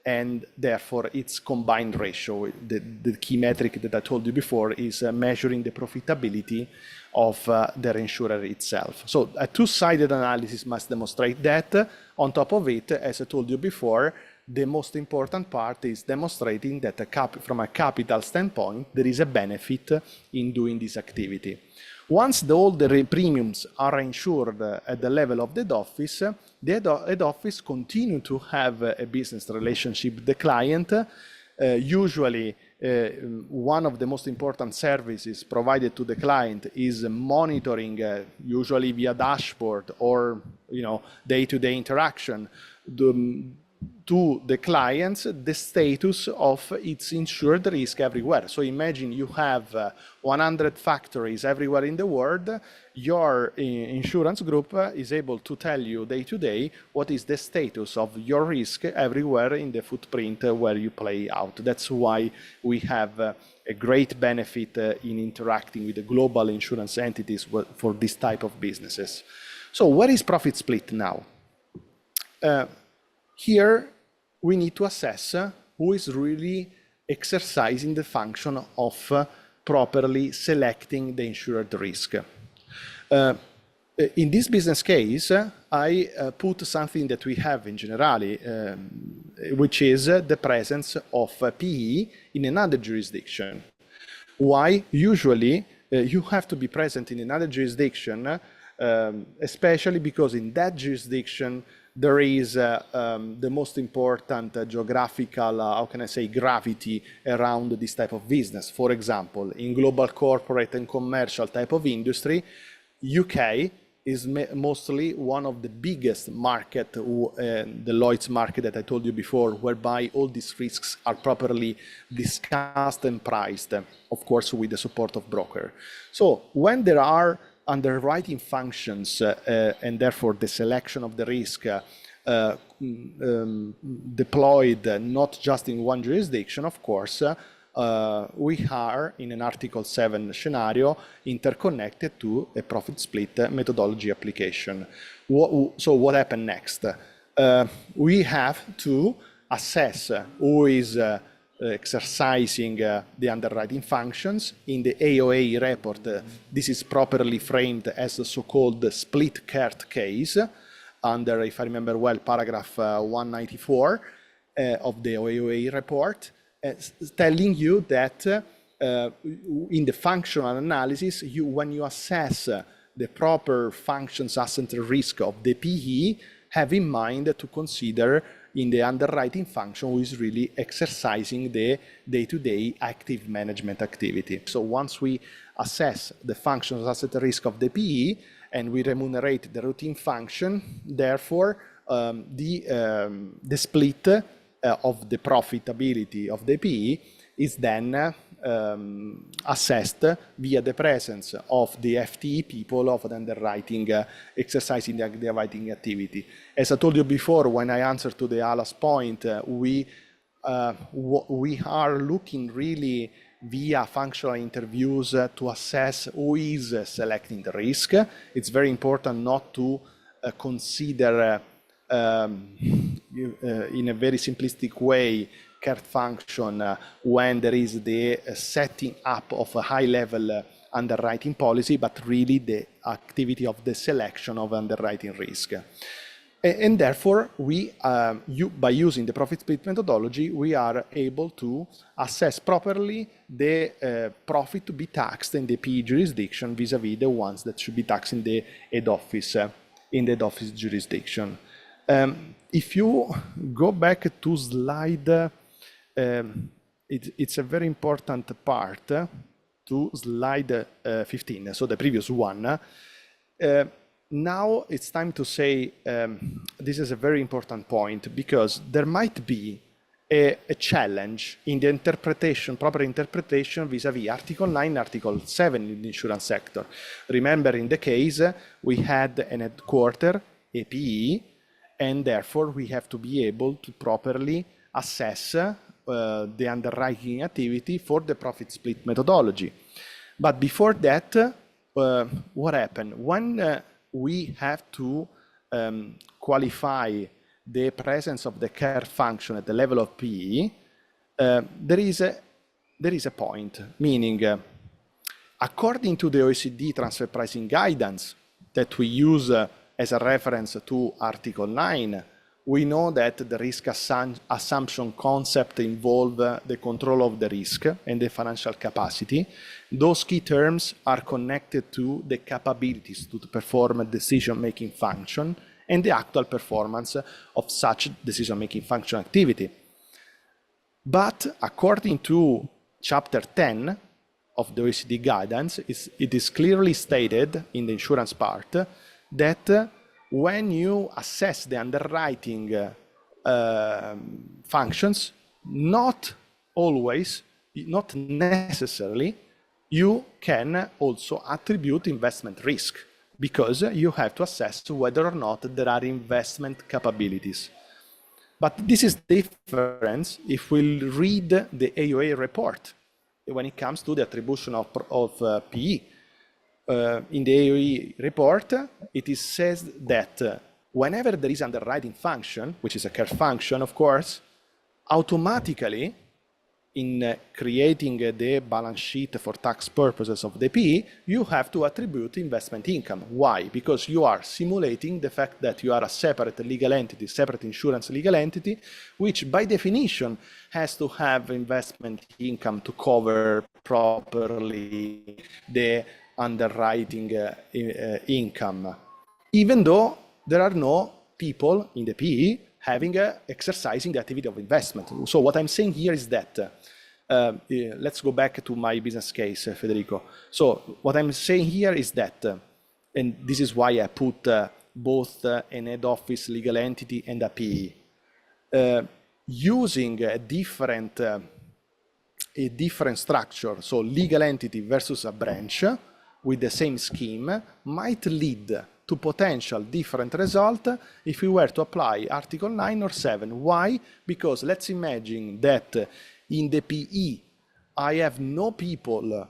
and therefore its combined ratio. The key metric that I told you before is measuring the profitability of the reinsurer itself. So a two-sided analysis must demonstrate that. On top of it, as I told you before, the most important part is demonstrating that from a capital standpoint, there is a benefit in doing this activity. Once all the premiums are insured at the level of the head office, the head office continue to have a business relationship with the client. Usually, one of the most important services provided to the client is monitoring, usually via dashboard or day-to-day interaction, to the clients the status of its insured risk everywhere. So imagine you have 100 factories everywhere in the world. Your insurance group is able to tell you day to day what is the status of your risk everywhere in the footprint where you play out. That's why we have a great benefit in interacting with the global insurance entities for this type of businesses. So where is profit split now? Here, we need to assess who is really exercising the function of properly selecting the insured risk. In this business case, I put something that we have in Generali, which is the presence of PE in another jurisdiction. Why? Usually, you have to be present in another jurisdiction, especially because in that jurisdiction, there is the most important geographical, how can I say, gravity around this type of business. For example, in global corporate and commercial type of industry, UK is mostly one of the biggest market, the Lloyd's market that I told you before, whereby all these risks are properly discussed and priced, of course, with the support of broker. So when there are underwriting functions and therefore the selection of the risk deployed not just in one jurisdiction, of course, we are in an Article 7 scenario interconnected to a profit split methodology application. So what happened next? We have to assess who is exercising the underwriting functions. In the AOA report, this is properly framed as the so-called split KERT case under, if I remember well, paragraph 194 of the AOA report, telling you that in the functional analysis, when you assess the proper functions asset risk of the PE, have in mind to consider in the underwriting function who is really exercising the day-to-day active management activity. So once we assess the functions asset risk of the PE and we remunerate the routine function, therefore the split of the profitability of the PE is then assessed via the presence of the FTE people of the underwriting, exercising the underwriting activity. As I told you before, when I answered to the Ala's point, we are looking really via functional interviews to assess who is selecting the risk. It's very important not to consider in a very simplistic way KERT function when there is the setting up of a high-level underwriting policy, but really the activity of the selection of underwriting risk. And therefore, by using the profit split methodology, we are able to assess properly the profit to be taxed in the PE jurisdiction vis-a-vis the ones that should be taxed in the head office jurisdiction. If you go back to slide, it's a very important part to slide 15, so the previous one. Now it's time to say this is a very important point, because there might be a challenge in the interpretation, proper interpretation vis-a-vis Article 9, Article 7 in the insurance sector. Remember, in the case, we had an headquarter, a PE, and therefore we have to be able to properly assess the underwriting activity for the profit split methodology. But before that, what happened? When we have to qualify the presence of the KERT function at the level of PE, there is a point, meaning according to the OECD transfer pricing guidance that we use as a reference to Article 9, we know that the risk assumption concept involve the control of the risk and the financial capacity. Those key terms are connected to the capabilities to perform a decision-making function and the actual performance of such decision-making function activity. But according to Chapter 10 of the OECD guidance, it is clearly stated in the insurance part that when you assess the underwriting functions, not always, not necessarily, you can also attribute investment risk, because you have to assess whether or not there are investment capabilities. But this is the difference if we read the AOA report when it comes to the attribution of PE. In the AOE report, it says that whenever there is underwriting function, which is a KERT function, of course, automatically in creating the balance sheet for tax purposes of the PE, you have to attribute investment income. Why? Because you are simulating the fact that you are a separate legal entity, separate insurance legal entity, which by definition has to have investment income to cover properly the underwriting income, even though there are no people in the PE exercising the activity of investment. So what I'm saying here is that, let's go back to my business case, Federico. So what I'm saying here is that and this is why I put both an head office legal entity and a PE. Using a different structure, so legal entity versus a branch with the same scheme, might lead to potential different result if we were to apply Article 9 or 7. Why? Because let's imagine that in the PE I have no people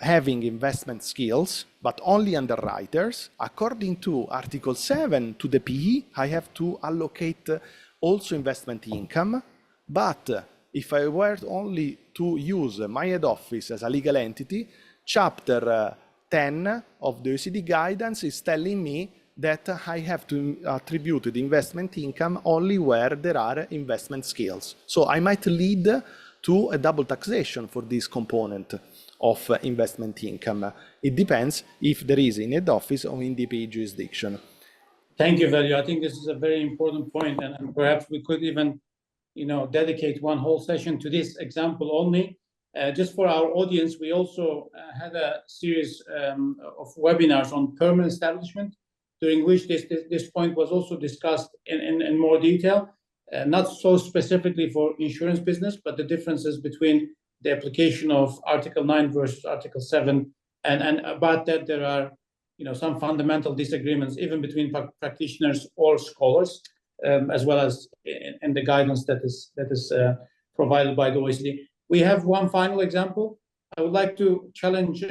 having investment skills, but only underwriters. According to Article 7 to the PE, I have to allocate also investment income. But if I were only to use my head office as a legal entity, Chapter 10 of the OECD guidance is telling me that I have to attribute the investment income only where there are investment skills. So I might lead to a double taxation for this component of investment income. It depends if there is in head office or in the PE jurisdiction. Thank you, Velio. I think this is a very important point, and perhaps we could even, dedicate one whole session to this example only. Just for our audience, we also had a series of webinars on permanent establishment, during which this point was also discussed in more detail, not so specifically for insurance business, but the differences between the application of Article 9 versus Article 7, and about that there are some fundamental disagreements even between practitioners or scholars, as well as in the guidance that is provided by the OECD. We have one final example. I would like to challenge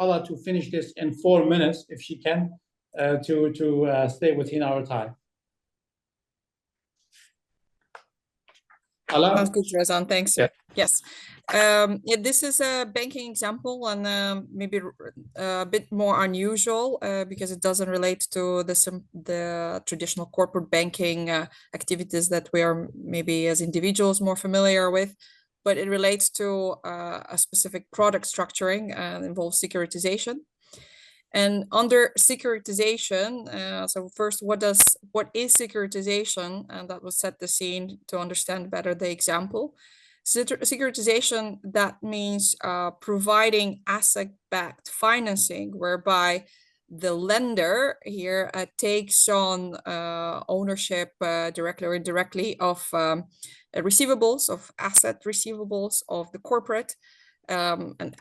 Ala to finish this in 4 minutes, if she can, to stay within our time. Ala? Sounds good, Rezan. Thanks. Yeah. Yes. This is a banking example, and maybe a bit more unusual because it doesn't relate to the traditional corporate banking activities that we are maybe as individuals more familiar with, but it relates to a specific product structuring and involves securitization. And under securitization, so first, what is securitization? And that will set the scene to understand better the example. Securitization, that means providing asset-backed financing, whereby the lender here takes on ownership directly or indirectly of receivables, of asset receivables of the corporate, and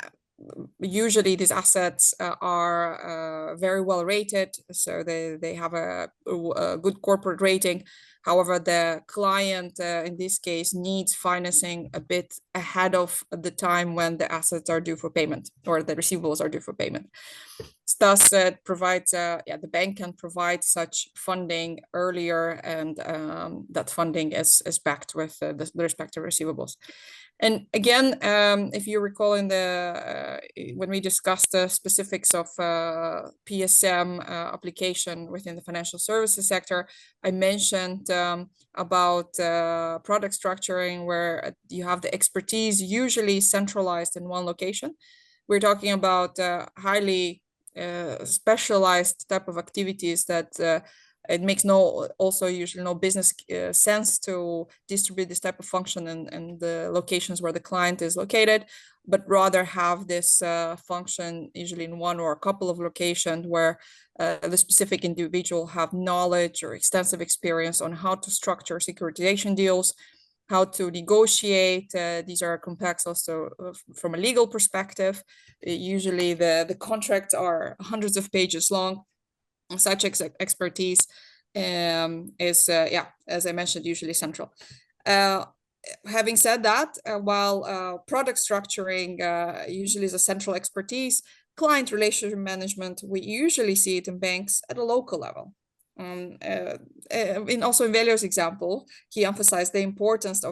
usually these assets are very well rated, so they have a good corporate rating. However, the client in this case needs financing a bit ahead of the time when the assets are due for payment, or the receivables are due for payment. Thus, it provides the bank can provide such funding earlier, and that funding is backed with the respective receivables. And again, if you recall in when we discussed the specifics of PSM application within the financial services sector, I mentioned about product structuring, where you have the expertise usually centralized in one location. We're talking about highly specialized type of activities that it makes usually no business sense to distribute this type of function in the locations where the client is located, but rather have this function usually in one or a couple of locations where the specific individual have knowledge or extensive experience on how to structure securitization deals, how to negotiate. These are complex also from a legal perspective. Usually the contracts are hundreds of pages long. Such expertise is, as I mentioned, usually central. Having said that, while product structuring usually is a central expertise, client relationship management, we usually see it in banks at a local level. And also in Velio's example, he emphasized the importance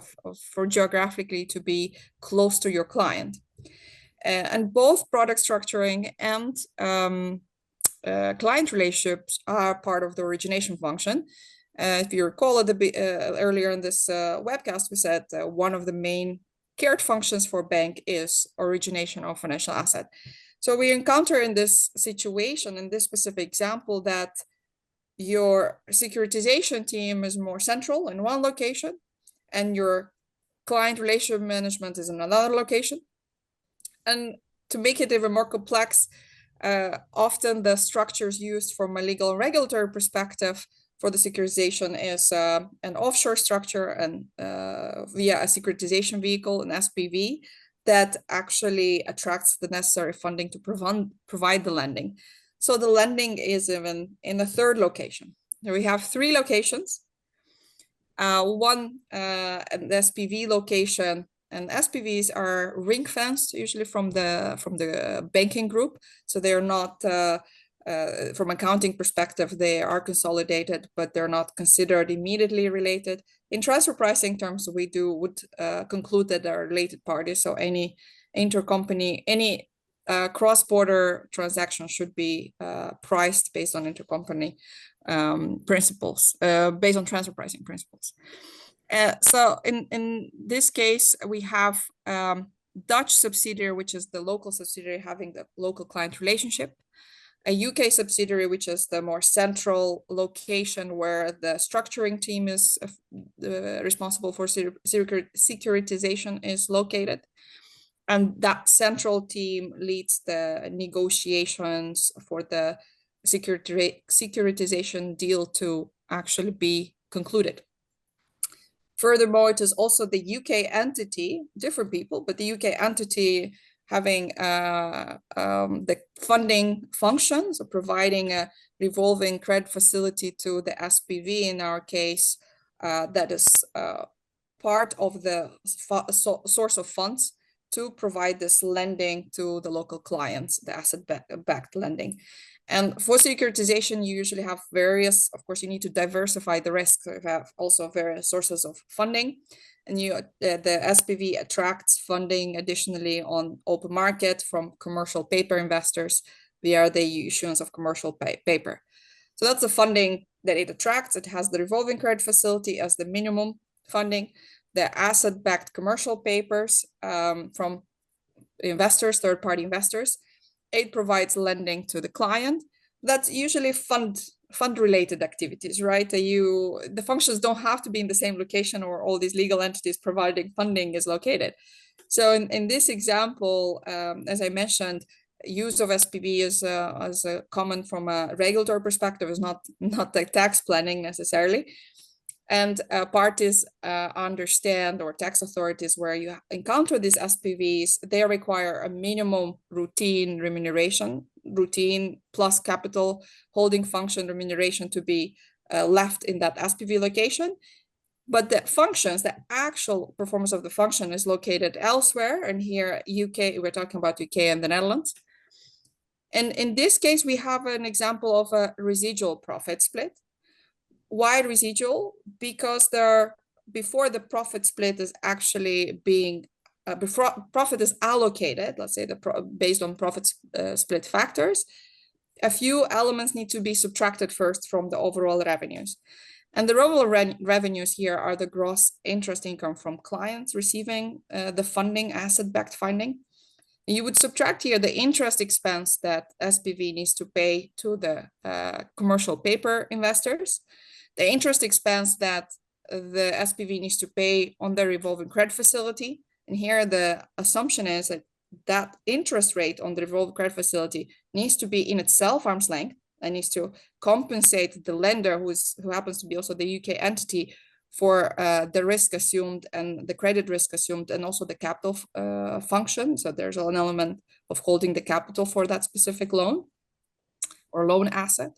for geographically to be close to your client. And both product structuring and client relationships are part of the origination function. If you recall earlier in this webcast, we said one of the main cared functions for a bank is origination of financial asset. So we encounter in this situation, in this specific example, that your securitization team is more central in one location, and your client relationship management is in another location. And to make it even more complex, Often the structures used from a legal and regulatory perspective for the securitization is an offshore structure and via a securitization vehicle, an SPV, that actually attracts the necessary funding to provide the lending. So the lending is even in a third location. Here we have 3 locations. One, an SPV location, and SPVs are ring-fenced usually from the banking group. So they're not, from accounting perspective, they are consolidated, but they're not considered immediately related. In transfer pricing terms, we would conclude that they're related parties. So any intercompany, any cross-border transaction should be priced based on intercompany principles, based on transfer pricing principles. So in this case, we have Dutch subsidiary, which is the local subsidiary having the local client relationship, a UK subsidiary, which is the more central location where the structuring team is responsible for securitization is located. And that central team leads the negotiations for the securitization deal to actually be concluded. Furthermore, it is also the UK entity, different people, but the UK entity having the funding function, so providing a revolving credit facility to the SPV in our case, that is part of the source of funds to provide this lending to the local clients, the asset-backed lending. And for securitization, you usually have various, of course, you need to diversify the risk. So you have also various sources of funding, and the SPV attracts funding additionally on open market from commercial paper investors via the issuance of commercial paper. So that's the funding that it attracts. It has the revolving credit facility as the minimum funding, the asset-backed commercial papers from investors, third-party investors. It provides lending to the client. That's usually fund-related activities, right? The functions don't have to be in the same location or all these legal entities providing funding is located. So in this example, as I mentioned, use of SPV is common from a regulatory perspective, is not like tax planning necessarily. And parties understand, or tax authorities where you encounter these SPVs, they require a minimum routine remuneration, routine plus capital holding function remuneration to be left in that SPV location. But the functions, the actual performance of the function is located elsewhere. And here, UK, we're talking about UK and the Netherlands. And in this case, we have an example of a residual profit split. Why residual? Because before the profit split is actually being, before profit is allocated, let's say based on profit split factors, a few elements need to be subtracted first from the overall revenues. And the overall revenues here are the gross interest income from clients receiving the funding, asset-backed funding. You would subtract here the interest expense that SPV needs to pay to the commercial paper investors, the interest expense that the SPV needs to pay on the revolving credit facility. And here the assumption is that interest rate on the revolving credit facility needs to be in itself arm's length and needs to compensate the lender who happens to be also the UK entity for the risk assumed and the credit risk assumed, and also the capital function. So there's an element of holding the capital for that specific loan or loan asset.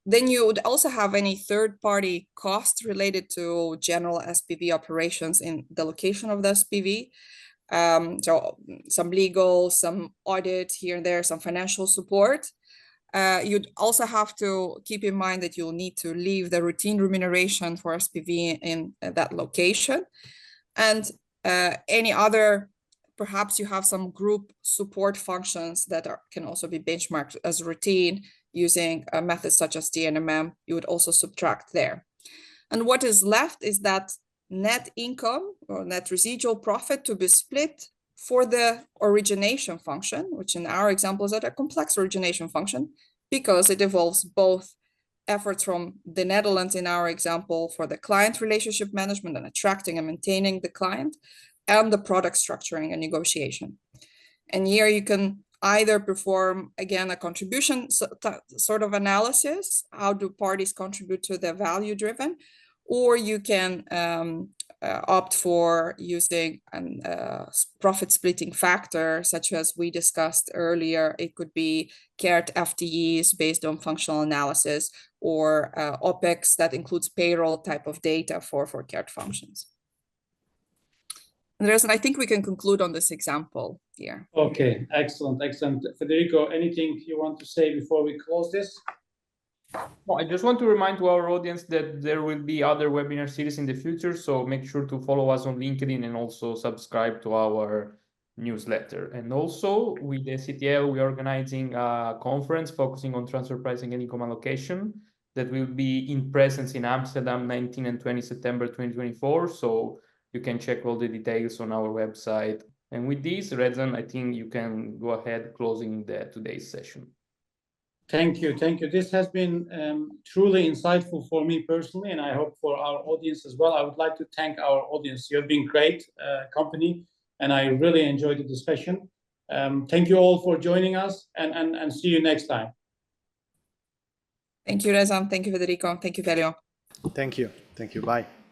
Then you would also have any third-party costs related to general SPV operations in the location of the SPV. So some legal, some audit here and there, some financial support. You'd also have to keep in mind that you'll need to leave the routine remuneration for SPV in that location. And any other, perhaps you have some group support functions that can also be benchmarked as routine using methods such as DNMM, you would also subtract there. And what is left is that net income or net residual profit to be split for the origination function, which in our example is a complex origination function, because it involves both efforts from the Netherlands in our example for the client relationship management and attracting and maintaining the client, and the product structuring and negotiation. And here you can either perform, again, a contribution sort of analysis, how do parties contribute to the value driven, or you can opt for using a profit splitting factor, such as we discussed earlier. It could be CARET FTEs based on functional analysis, or OPEX that includes payroll type of data for CARET functions. And Rezan, I think we can conclude on this example here. Okay, excellent, excellent. Federico, anything you want to say before we close this? Well, I just want to remind to our audience that there will be other webinar series in the future, so make sure to follow us on LinkedIn and also subscribe to our newsletter. And also with the CTL, we're organizing a conference focusing on transfer pricing and income allocation that will be in presence in Amsterdam, 19 and 20 September 2024. So you can check all the details on our website. And with this, Rezan, I think you can go ahead closing today's session. Thank you, thank you. This has been truly insightful for me personally, and I hope for our audience as well. I would like to thank our audience. You have been great company, and I really enjoyed the discussion. Thank you all for joining us, and see you next time. Thank you, Rezan. Thank you, Federico. Thank you, Velio. Thank you. Thank you. Bye.